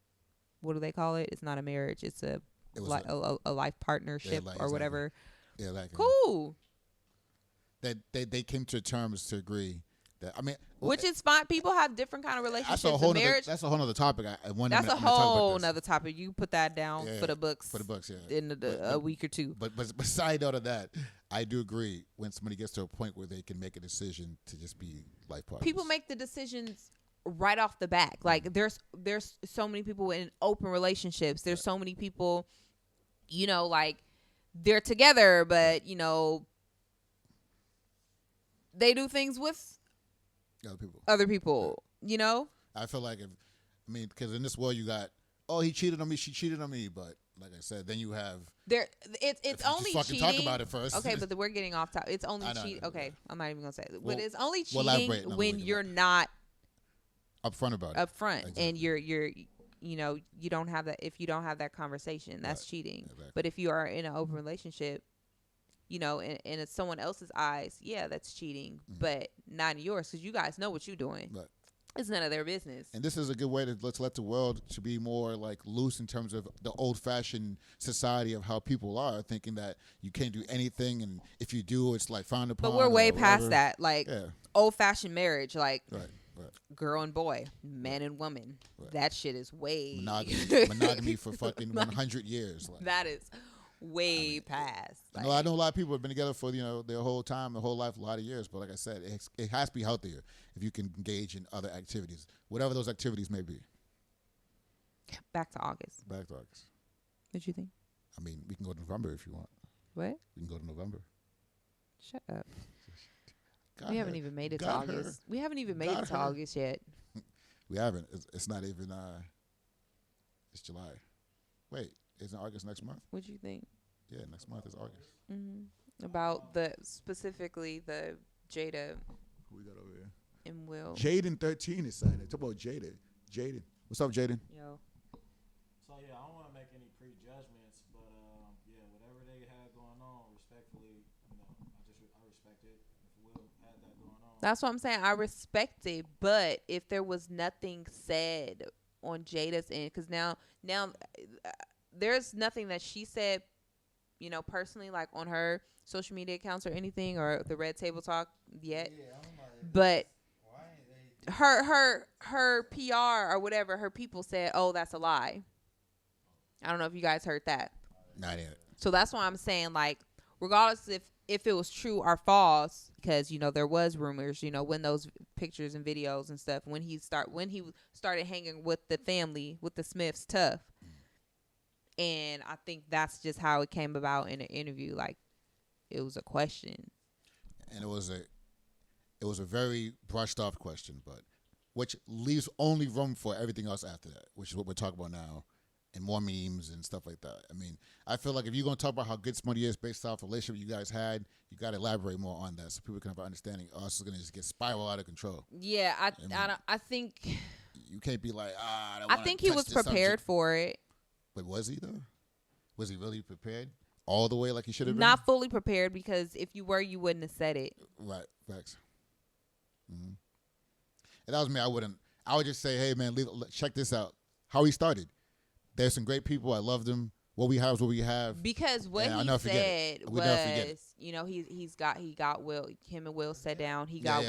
H: what do they call it? It's not a marriage. It's a life partnership or whatever.
G: Yeah, like
H: cool.
G: That they came to terms to agree that, I mean,
H: which is fine. People have different kind of relationships.
G: That's a whole other topic.
H: That's a whole nother topic. You put that down for the books.
G: For the books, yeah.
H: In a week or two.
G: But beside all of that, I do agree when somebody gets to a point where they can make a decision to just be life partners.
H: People make the decisions right off the back. Like there's so many people in open relationships. There's so many people, you know, like they're together, but you know, they do things with other people, you know?
G: I feel like because in this world you got, he cheated on me, she cheated on me, but like I said, then you have
H: it's only
G: fucking
H: cheating.
G: Talk about it first.
H: Okay, but we're getting off topic. It's only cheating. Okay, I'm not even gonna say it.
G: Well,
H: but it's only cheating when you're not
G: upfront about it.
H: Upfront, exactly. And you're you know, you don't have that. If you don't have that conversation, that's cheating. Exactly. But if you are in an open relationship, you know, and it's someone else's eyes, yeah, that's cheating, but not in yours because you guys know what you're doing.
G: Right.
H: It's none of their business.
G: And this is a good way to let the world to be more like loose in terms of the old-fashioned society of how people are, thinking that you can't do anything, and if you do, it's like frowned upon.
H: But we're way past that, like old-fashioned marriage, like
G: right.
H: girl and boy, man and woman. Right. That shit is way
G: monogamy for fucking 100 years. Like.
H: That is way past.
G: Like, I know a lot of people have been together for, you know, their whole time, their whole life, a lot of years. But like I said, it has to be healthier if you can engage in other activities, whatever those activities may be.
H: Back to August. What'd you think?
G: I mean, we can go to November if you want.
H: What?
G: We can go to November.
H: Shut up. We haven't even made it to August. We haven't even made it to August yet.
G: We haven't. It's not even. It's July. Wait. Isn't August next month?
H: What do you think?
G: Yeah, next month is August.
H: Mm-hmm. About specifically the Jada.
G: Who we got over here?
H: And Will.
G: Jaden 13 is signing. Talk about Jaden. Jaden. What's up, Jaden?
J: Yo. So yeah, I don't want to make any prejudgments, but yeah, whatever they had going on, respectfully, you know, I respect it. If Will had that going on.
H: That's what I'm saying. I respect it, but if there was nothing said on Jada's end, because now. There's nothing that she said, you know, personally, like on her social media accounts or anything, or the Red Table Talk yet. Yeah, but her PR or whatever, her people said, "Oh, that's a lie." I don't know if you guys heard that.
G: Not yet.
H: So that's why I'm saying, like, regardless if it was true or false, because there was rumors, when those pictures and videos and stuff, when he started hanging with the family, with the Smiths, tough. And I think that's just how it came about in an interview. Like, it was a question,
G: and it was a very brushed off question, but which leaves only room for everything else after that, which is what we're talking about now, and more memes and stuff like that. I mean, I feel like if you're going to talk about how good Smutty is based off the relationship you guys had, you got to elaborate more on that so people can have an understanding. Or else it's going to just get spiral out of control.
H: Yeah, I think
G: you can't be like,
H: I think he was prepared for it.
G: But was he though? Was he really prepared all the way like he should have been?
H: Not fully prepared, because if you were, you wouldn't have said it.
G: Right, facts. Mm-hmm. If that was me, I wouldn't. I would just say, hey man, check this out. How he started. There's some great people. I loved him. What we have is what we have.
H: Because what he said was, he got Will. Him and Will sat down. He got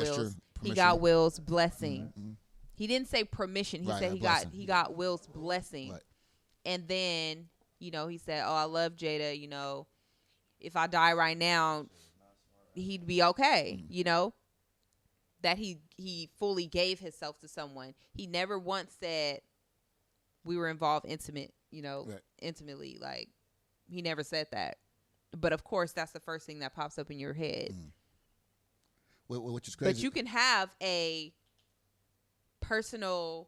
H: Will's blessing.
G: Mm-hmm.
H: He didn't say permission. He said he got Will's blessing.
G: Right.
H: And then, he said, "Oh, I love Jada. If I die right now, he'd be okay." That he fully gave himself to someone. He never once said we were involved intimately. Like, he never said that. But of course, that's the first thing that pops up in your head.
G: Which is crazy.
H: But you can have a personal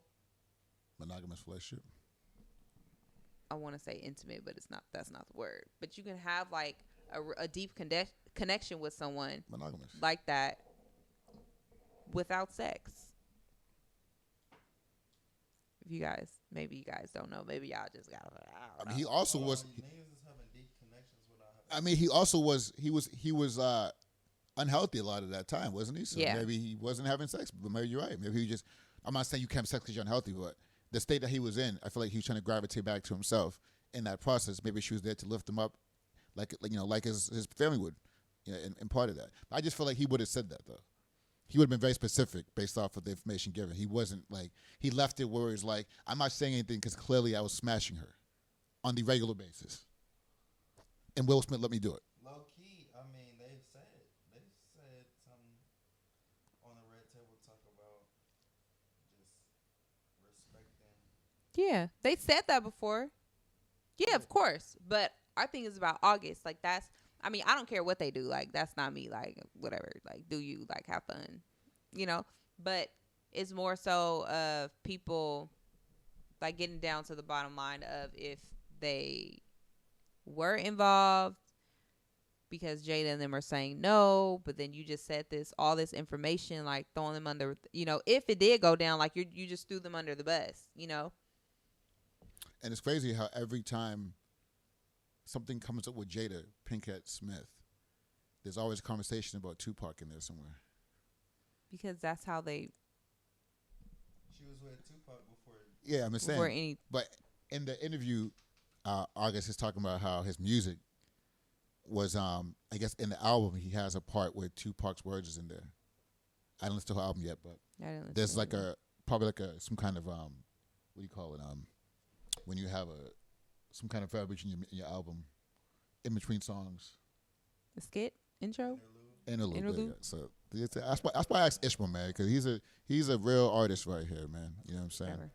G: monogamous relationship.
H: I want to say intimate, but that's not the word. But you can have like a deep connection with someone
G: monogamous
H: like that without sex. Maybe you guys don't know. Maybe y'all just got.
G: I mean, he also was. I mean, he also was. He was unhealthy a lot of that time, wasn't he? So maybe he wasn't having sex. But maybe you're right. Maybe he just. I'm not saying you can't have sex because you're unhealthy, but the state that he was in, I feel like he was trying to gravitate back to himself in that process. Maybe she was there to lift him up, like his family would, and part of that. But I just feel like he would have said that though. He would have been very specific based off of the information given. He wasn't like, he left it where it's like, I'm not saying anything because clearly I was smashing her on the regular basis. And Will Smith let me do it.
I: Low key, I mean, they said something on the Red Table talk about just respecting.
H: Yeah, they said that before. Yeah, of course. But our thing is about August. Like, I don't care what they do. Like, that's not me. Like, whatever. Like, do you, like, have fun? But it's more so of people, like, getting down to the bottom line of if they were involved, because Jada and them are saying no, but then you just said all this information, like, throwing them under, if it did go down, like, you just threw them under the bus, And
G: it's crazy how every time something comes up with Jada Pinkett Smith, there's always a conversation about Tupac in there somewhere.
H: Because that's how they.
I: She was with Tupac before.
G: Yeah, I'm saying. But in the interview, August is talking about how his music was, I guess in the album he has a part where Tupac's words is in there. I didn't listen to the album yet, but there's like some kind of what do you call it? When you have some kind of verbiage in your album, in between songs.
H: The skit intro.
G: Interlude. Yeah. So that's why I asked Ishmael, man, because he's a real artist right here, man. You know what I'm saying? Never.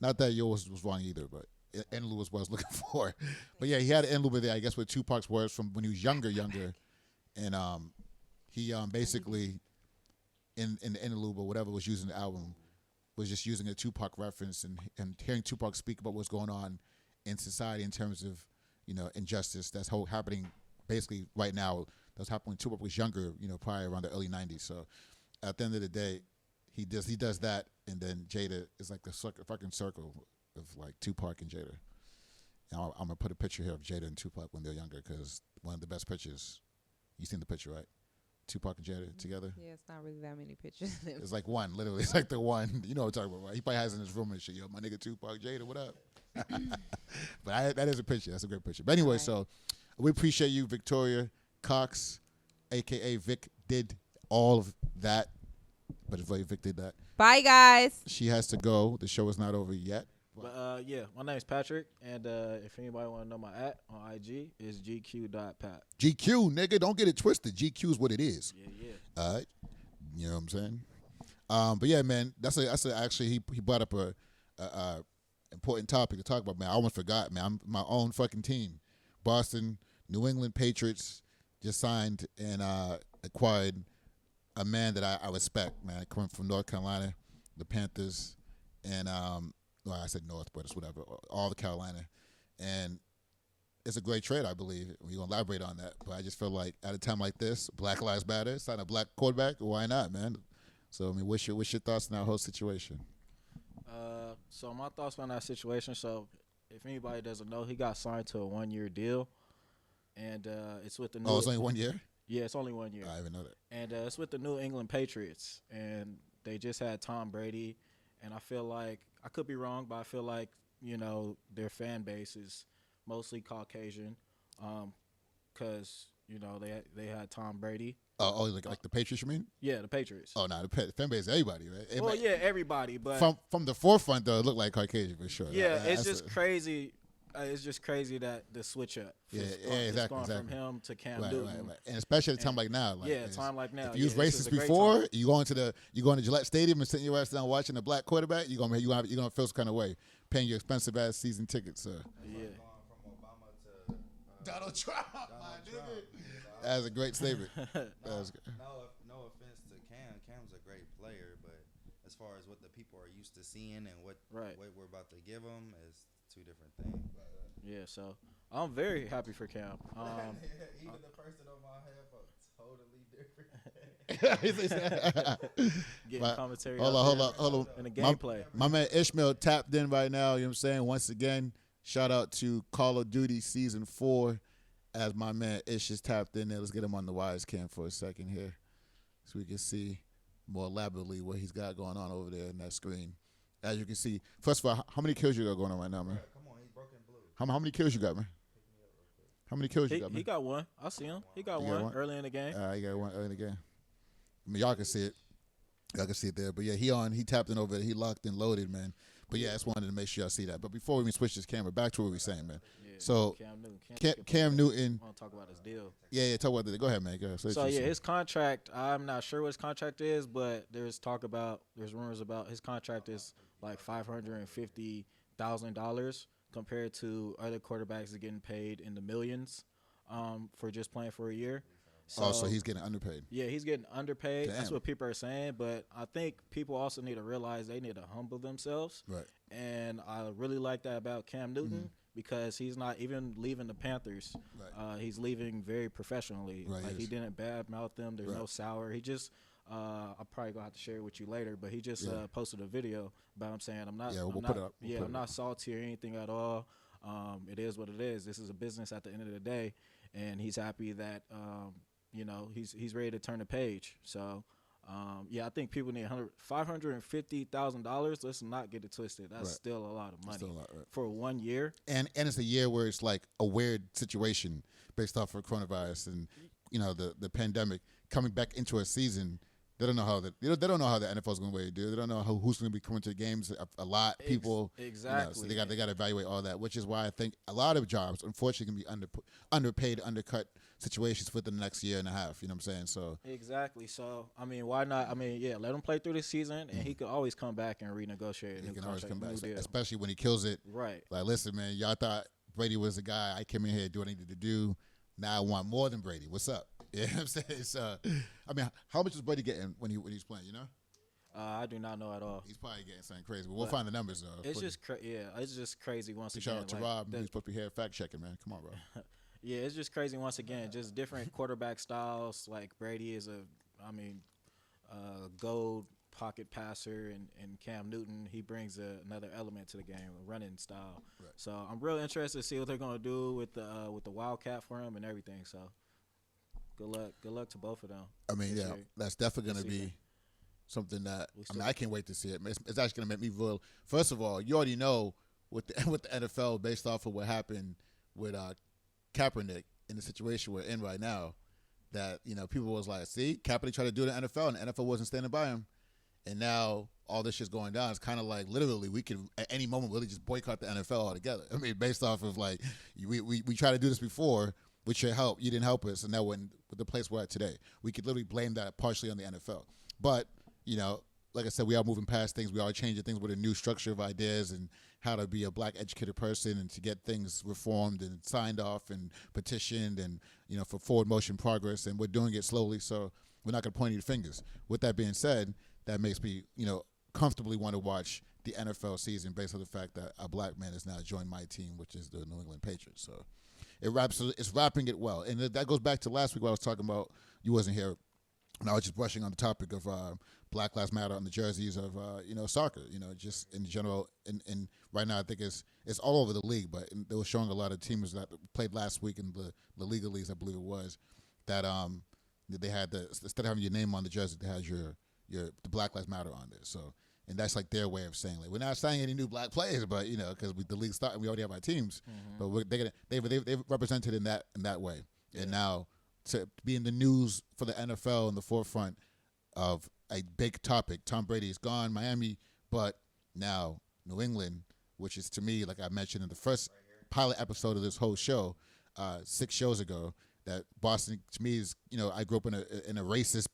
G: Not that yours was wrong either, but interlude was what I was looking for. But yeah, he had an interlude there, I guess, with Tupac's words from when he was younger, and he basically in the interlude or whatever was using the album was just using a Tupac reference and hearing Tupac speak about what's going on in society in terms of, injustice that's happening basically right now. That's happening when Tupac was younger, probably around the early 90s. So at the end of the day, he does that, and then Jada is like the fucking circle of like Tupac and Jada. Now I'm gonna put a picture here of Jada and Tupac when they're younger, because one of the best pictures. You seen the picture, right? Tupac and Jada together.
H: Yeah, it's not really that many pictures.
G: It's like one, literally. It's like the one. You know what I'm talking about, right? He probably has in his room and shit. Yo, my nigga Tupac, Jada, what up? But that is a picture. That's a great picture. But anyway, so we appreciate you, Victoria Cox, a.k.a. Vic, did all of that. But Vic did that.
H: Bye, guys.
G: She has to go. The show is not over yet.
J: But yeah, my name's Patrick, and if anybody want to know my on IG, it's gq.pat.
G: GQ, nigga, don't get it twisted. GQ is what it is.
J: Yeah.
G: All right, you know what I'm saying. But yeah, man, that's actually he brought up a important topic to talk about, man. I almost forgot, man. I'm my own fucking team, Boston, New England Patriots, just signed and acquired a man that I respect, man. Coming from North Carolina, the Panthers, and well, I said North, but it's whatever, all the Carolina, and it's a great trade, I believe. We're gonna elaborate on that, but I just feel like at a time like this, Black Lives Matter, sign a black quarterback, why not, man? So I mean, what's your thoughts on that whole situation?
J: So my thoughts on that situation. So if anybody doesn't know, he got signed to a 1-year deal, and it's with the new.
G: Oh, it's only 1 year.
J: Yeah, it's only 1 year.
G: I didn't know that.
J: And it's with the New England Patriots, and they just had Tom Brady, and I feel like I could be wrong, but I feel like their fan base is mostly Caucasian, because they had Tom Brady.
G: Oh, like the Patriots, you mean?
J: Yeah, the Patriots.
G: Oh, no, the fan base is everybody, right?
J: Well, yeah, everybody, but
G: from the forefront though, it looked like Caucasian for sure.
J: Yeah, it's just crazy. It's just crazy that the switch up.
G: Exactly.
J: From him to Cam Newton,
G: right. And especially at a time like now.
J: Time like now.
G: If you was racist before, you going to Gillette Stadium and sitting your ass down watching a black quarterback, you're gonna feel some kind of way, paying your expensive ass season tickets. So.
J: Yeah.
G: Donald Trump, my nigga. That's a great statement.
I: No offense to Cam. Cam's a great player, but as far as what the people are used to seeing and what we're about to give them is two different things.
J: Yeah, so I'm very happy for Cam.
I: Even the person on my head totally different.
J: Getting commentary.
G: Hold on.
J: And the gameplay.
G: My man Ishmael tapped in right now. You know what I'm saying? Once again, shout out to Call of Duty Season 4. As my man Ish is tapped in there, let's get him on the wise cam for a second here, so we can see more elaborately what he's got going on over there in that screen. As you can see, first of all, how many kills you got going on right now, man?
I: Come on, he's broken blue.
G: How many kills you got, man? How many kills you got, man?
J: He got one. I see him. He got one early in the game.
G: He got one early in the game. I mean, y'all can see it. Y'all can see it there. But yeah, he tapped in over there. He locked and loaded, man. But yeah, I just wanted to make sure y'all see that. But before we even switch this camera, back to what we were saying, man.
J: Yeah,
G: so Cam Newton.
J: I want to talk about his deal.
G: Yeah, talk about that. Go ahead, man. Go ahead.
J: So yeah, his contract. I'm not sure what his contract is, but there's rumors about his contract is like $550,000 compared to other quarterbacks that getting paid in the millions for just playing for a year.
G: So he's getting underpaid.
J: Yeah, he's getting underpaid.
G: Damn.
J: That's what people are saying. But I think people also need to realize they need to humble themselves.
G: Right.
J: And I really like that about Cam Newton because he's not even leaving the Panthers. Right. He's leaving very professionally.
G: Right,
J: he didn't badmouth them. There's no sour. He just I'll probably gonna have to share it with you later. But he just posted a video about him saying I'm not.
G: Yeah,
J: we'll
G: put it up.
J: I'm not salty or anything at all. It is what it is. This is a business at the end of the day, and he's happy that. He's ready to turn the page. So, I think people need $550,000. Let's not get it twisted. That's still a lot of money
G: still a lot, right.
J: for 1 year.
G: And it's a year where it's like a weird situation based off of coronavirus and the pandemic coming back into a season. They don't know how they don't know how the NFL is going to do. They don't know who's going to be coming to the games. A lot people
J: exactly.
G: So they got to evaluate all that, which is why I think a lot of jobs, unfortunately, can be underpaid, undercut situations for the next year and a half. You know what I'm saying? So
J: exactly. So I mean, why not? I mean, let him play through this season, and he could always come back and renegotiate.
G: He can always come back, especially when he kills it.
J: Right.
G: Like, listen, man, y'all thought Brady was the guy. I came in here to do what I needed to do. Now I want more than Brady. What's up? You know what I'm saying? So, I mean, how much is Brady getting when he's playing,
J: I do not know at all.
G: He's probably getting something crazy, but we'll find the numbers, though.
J: It's just it's just crazy once again.
G: Shout out to Rob. He's supposed to be here fact-checking, man. Come on, bro.
J: Yeah, it's just crazy once again. Just different quarterback styles. Like, Brady is gold pocket passer, and Cam Newton, he brings another element to the game, a running style. Right. So I'm real interested to see what they're going to do with the Wildcat for him and everything. So good luck to both of them.
G: I mean, that's definitely going to be something that I can't wait to see it. It's actually going to make me real. First of all, you already know with the NFL, based off of what happened with Kaepernick in the situation we're in right now, that people was like, see, Kaepernick tried to do it in the NFL, and the NFL wasn't standing by him. And now all this shit's going down. It's kind of like literally we could at any moment really just boycott the NFL altogether. I mean, based off of like we tried to do this before with your help. You didn't help us, and now with the place we're at today, we could literally blame that partially on the NFL. But like I said, we are moving past things. We are changing things with a new structure of ideas and how to be a black educated person and to get things reformed and signed off and petitioned and, for forward motion progress. And we're doing it slowly, so we're not going to point any fingers. With that being said, that makes me, comfortably want to watch the NFL season based on the fact that a black man has now joined my team, which is the New England Patriots. So it's wrapping it well. And that goes back to last week when I was talking about, you wasn't here, and I was just brushing on the topic of Black Lives Matter on the jerseys of soccer. Just in general. And right now, I think it's all over the league. But they were showing a lot of teams that played last week in the league leagues, I believe it was, that they had instead of having your name on the jersey, they had the Black Lives Matter on there. So, and that's like their way of saying, like, we're not signing any new black players, but because the league started, we already have our teams. But they've represented in that way. Yeah. And now to be in the news for the NFL in the forefront of a big topic. Tom Brady is gone, Miami, but now New England, which is to me, like I mentioned in the first pilot episode of this whole show, 6 shows ago, that Boston to me is, I grew up in a racist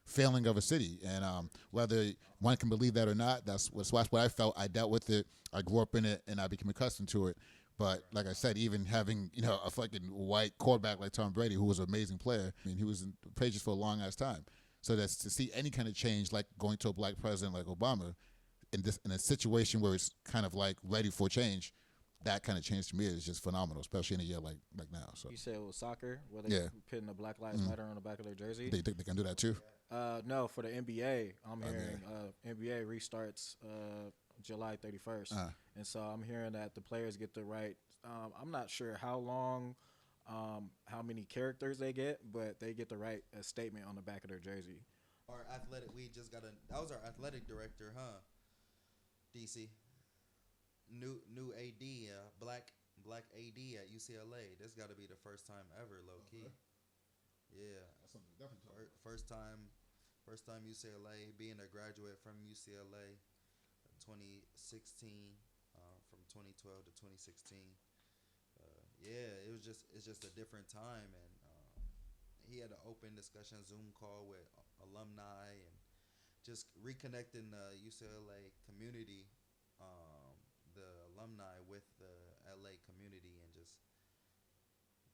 G: failing of a city, and whether one can believe that or not, that's what I felt. I dealt with it. I grew up in it, and I became accustomed to it. But like I said, even having a fucking white quarterback like Tom Brady, who was an amazing player, I mean, he was in the Patriots for a long ass time. So that's to see any kind of change, like going to a black president like Obama, in a situation where it's kind of like ready for change, that kind of change to me is just phenomenal, especially in a year like now. So
J: you said it was soccer, where they putting the Black Lives Matter on the back of their jersey.
G: They think they can do that too?
J: No, for the NBA, I'm hearing NBA restarts July 31st, and so I'm hearing that the players get the right. I'm not sure how long. How many characters they get, but they get to write a statement on the back of their jersey.
I: Our athletic, that was our athletic director, huh? DC. New AD, black AD at UCLA. This got to be the first time ever, low key. Okay. Yeah, that's something definitely. First time UCLA, being a graduate from UCLA, 2016, from 2012 to 2016. Yeah, it's just a different time, and he had an open discussion Zoom call with alumni and just reconnecting the UCLA community, the alumni with the LA community, and just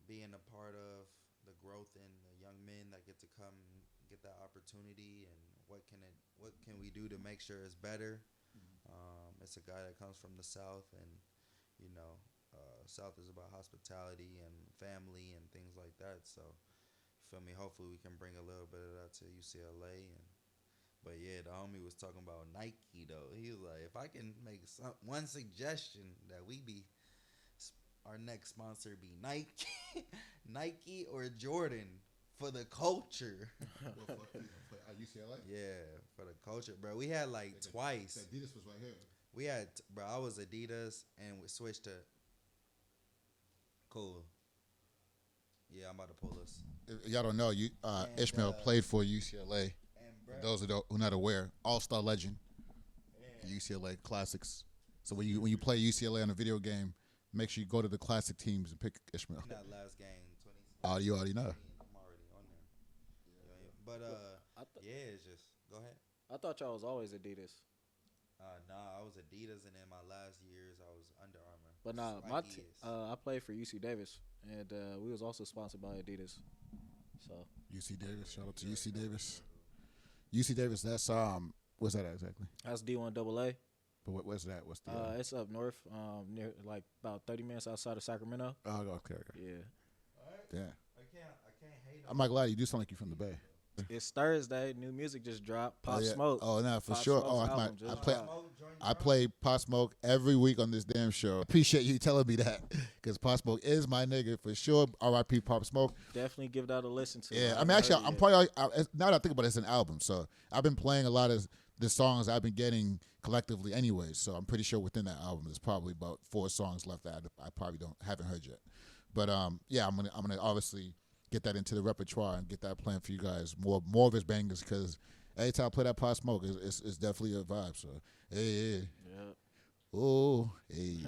I: being a part of the growth in the young men that get to come get that opportunity, and what can we do to make sure it's better. It's a guy that comes from the South, and South is about hospitality and family and things like that. So, you feel me? Hopefully, we can bring a little bit of that to UCLA. But yeah, the homie was talking about Nike though. He was like, if I can make one suggestion that our next sponsor be Nike or Jordan for the culture.
G: At UCLA?
I: Yeah, for the culture, bro. We had like twice.
G: Adidas was right here.
I: We had, bro. I was Adidas, and we switched to. Cool. Yeah, I'm about to pull this.
G: If y'all don't know, Ishmael played for UCLA. For those who are not aware, all-star legend. UCLA Classics. So when you play UCLA on a video game, make sure you go to the classic teams and pick Ishmael.
I: That last game, 2016.
G: Oh, you already know.
I: I'm already on there. But it's just go ahead.
J: I thought y'all was always Adidas.
I: Nah, I was Adidas, and in my last years, I was Under Armour.
J: But I played for UC Davis, and we was also sponsored by Adidas. So
G: UC Davis, shout out to UC Davis. UC Davis, that's what's that exactly?
J: That's D1AA.
G: But what's that? What's the?
J: It's up north, near like about 30 minutes outside of Sacramento.
G: Oh, okay.
J: Yeah.
G: Yeah.
I: I can't hate.
G: I'm not glad you do sound like you're from the Bay.
J: It's Thursday. New music just dropped. Pop Smoke.
G: Oh, no, for
J: Pop
G: sure. I play Pop Smoke every week on this damn show. Appreciate you telling me that, because Pop Smoke is my nigga for sure. R.I.P. Pop Smoke.
J: Definitely give that a listen to.
G: Yeah, I mean, actually, I'm probably now that I think about it, it's an album. So I've been playing a lot of the songs I've been getting collectively, anyway. So I'm pretty sure within that album, there's probably about 4 songs left that I probably haven't heard yet. But yeah, I'm gonna obviously get that into the repertoire and get that playing for you guys. More of his bangers, because every time I play that Pop Smoke, it's definitely a vibe. So, hey.
J: Yep.
G: Oh, hey.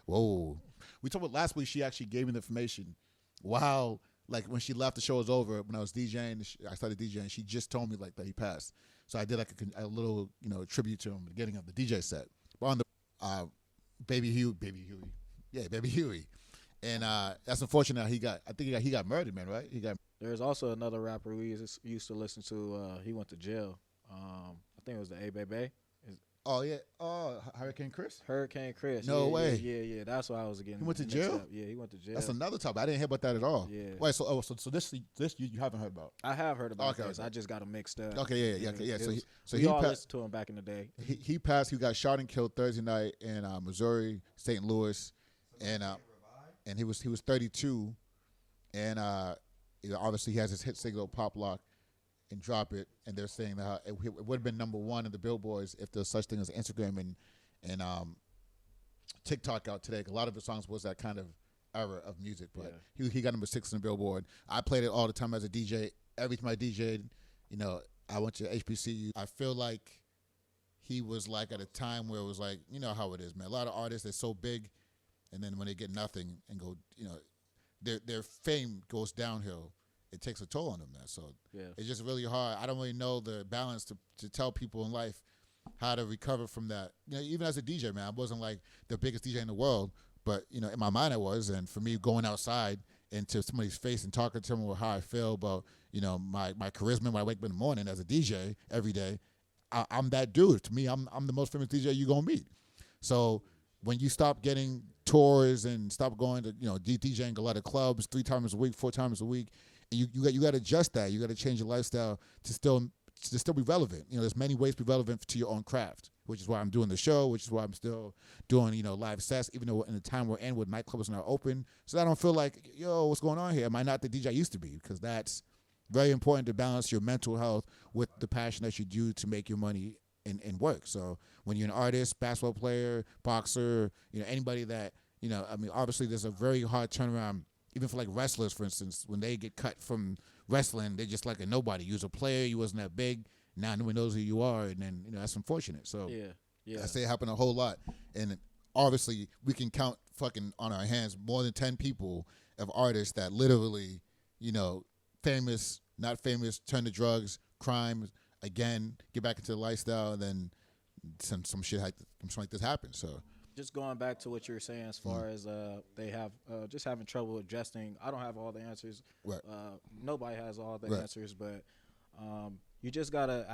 G: Whoa. We talked about last week, she actually gave me the information. Wow. Like when she left, the show was over. When I was DJing, I started DJing. She just told me like that he passed. So I did like a little, tribute to him at the beginning of the DJ set. But on the Baby Huey. And that's unfortunate. I think he got murdered, man. Right?
J: There's also another rapper we used to listen to. He went to jail. I think it was the A Bebe.
G: Oh yeah. Oh, Hurricane Chris.
J: No
G: way.
J: Yeah. That's why I was getting.
G: He went to
J: mixed
G: jail.
J: up. Yeah, he went to jail.
G: That's another topic. I didn't hear about that at all.
J: Yeah.
G: Wait. So this you haven't heard about?
J: I have heard about
G: Okay,
J: this.
G: okay.
J: I just got him mixed up.
G: Okay. Yeah. So
J: we
G: he
J: all
G: passed.
J: listened to him back in the day.
G: He passed. He got shot and killed Thursday night in Missouri, St. Louis, and he was 32, and obviously he has his hit single "Pop Lock" and "Drop It," and they're saying that it would have been #1 in the Billboards if there's such thing as Instagram and TikTok out today. A lot of his songs was that kind of era of music, but he got #6 in the Billboard. I played it all the time as a DJ. Every time I DJ'd, I went to HBCU. I feel like he was like at a time where it was like, you know how it is, man. A lot of artists, they're so big, and then when they get nothing and go, their fame goes downhill. It takes a toll on them, man. So it's just really hard. I don't really know the balance to tell people in life how to recover from that. Even as a DJ, man, I wasn't like the biggest DJ in the world, but in my mind I was. And for me, going outside into somebody's face and talking to them about how I feel about my charisma when I wake up in the morning as a DJ every day, I'm that dude. To me, I'm the most famous DJ you're gonna meet. So when you stop getting tours and stop going to DJing a lot of clubs 3 times a week, 4 times a week, and you got to adjust that. You got to change your lifestyle to still be relevant. There's many ways to be relevant to your own craft, which is why I'm doing the show, which is why I'm still doing live sets, even though in the time we're in with nightclubs not open. So I don't feel like, what's going on here? Am I not the DJ I used to be? Because that's very important to balance your mental health with the passion that you do to make your money and work. So when you're an artist, basketball player, boxer, anybody that, obviously there's a very hard turnaround, even for like wrestlers, for instance, when they get cut from wrestling, they're just like a nobody. You was a player, you wasn't that big. Now no one knows who you are, and then that's unfortunate. So I say it happened a whole lot, and obviously we can count fucking on our hands more than 10 people of artists that literally, famous, not famous, turn to drugs, crime, again, get back into the lifestyle, and then some shit like this happens. So.
J: Just going back to what you were saying as far as they have just having trouble adjusting. I don't have all the answers.
G: Right.
J: Nobody has all the
G: Right.
J: answers, but you just gotta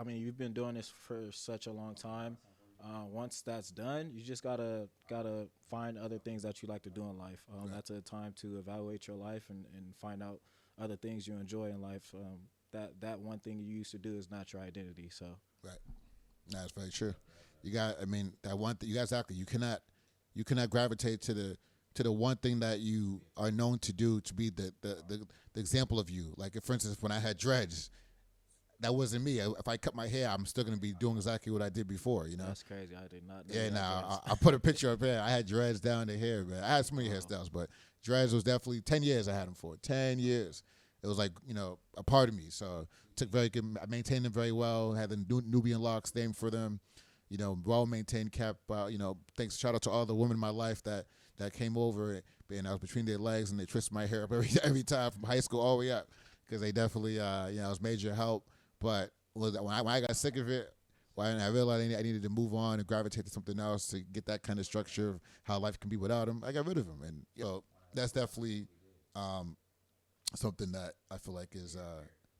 J: you've been doing this for such a long time. Once that's done, you just gotta find other things that you like to do in life. That's a time to evaluate your life and find out other things you enjoy in life. That one thing you used to do is not your identity. So.
G: Right. That's very true. You got, that one thing. You got exactly. You cannot gravitate to the one thing that you are known to do to be the example of you. Like, for instance, when I had dreads, that wasn't me. If I cut my hair, I'm still gonna be doing exactly what I did before.
J: That's crazy. I did not know.
G: Yeah.
J: that.
G: Now I put a picture up here. I had dreads down the hair, man. I had so many hairstyles, but dreads was definitely 10 years. I had them for 10 years. It was like a part of me. So took very good. I maintained them very well. Had the Nubian locks named for them. Well maintained cap. Thanks. Shout out to all the women in my life that came over, and I was between their legs, and they twisted my hair up every time from high school all the way up, because they definitely it was major help. But when I got sick of it, when I realized I needed to move on and gravitate to something else to get that kind of structure of how life can be without them, I got rid of them, and that's definitely something that I feel like is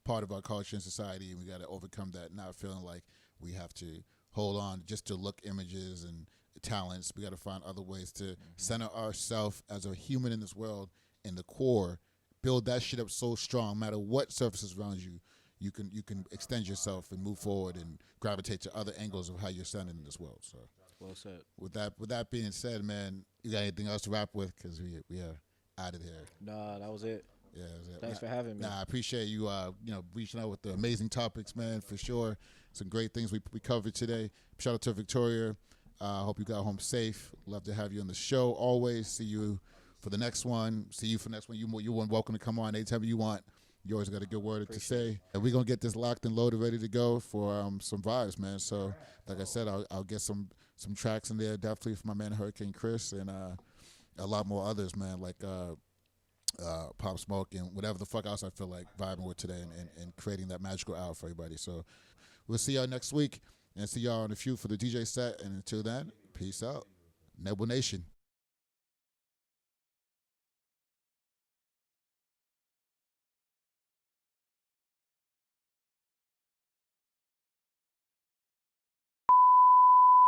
G: part of our culture and society, and we got to overcome that. Not feeling like we have to hold on just to look images and talents. We got to find other ways to center ourselves as a human in this world in the core, build that shit up so strong, no matter what surfaces around you, you can extend yourself and move forward and gravitate to other angles of how you're standing in this world. So,
J: well said.
G: With that being said, man, you got anything else to wrap with? Because we are out of here.
J: Nah, that was it.
G: Yeah, that was it.
J: Thanks for having me.
G: I appreciate you, reaching out with the amazing topics, man, for sure. Some great things we covered today. Shout out to Victoria. Hope you got home safe. Love to have you on the show always. See you for the next one. See you for the next one. You're welcome to come on anytime you want. You always got a good word to say. And we're going to get this locked and loaded, ready to go for some vibes, man. So, like I said, I'll get some tracks in there, definitely for my man Hurricane Chris, and a lot more others, man, like Pop Smoke and whatever the fuck else I feel like vibing with today and creating that magical hour for everybody. So we'll see y'all next week and see y'all on the Feud for the DJ set. And until then, peace out. Nebo Nation.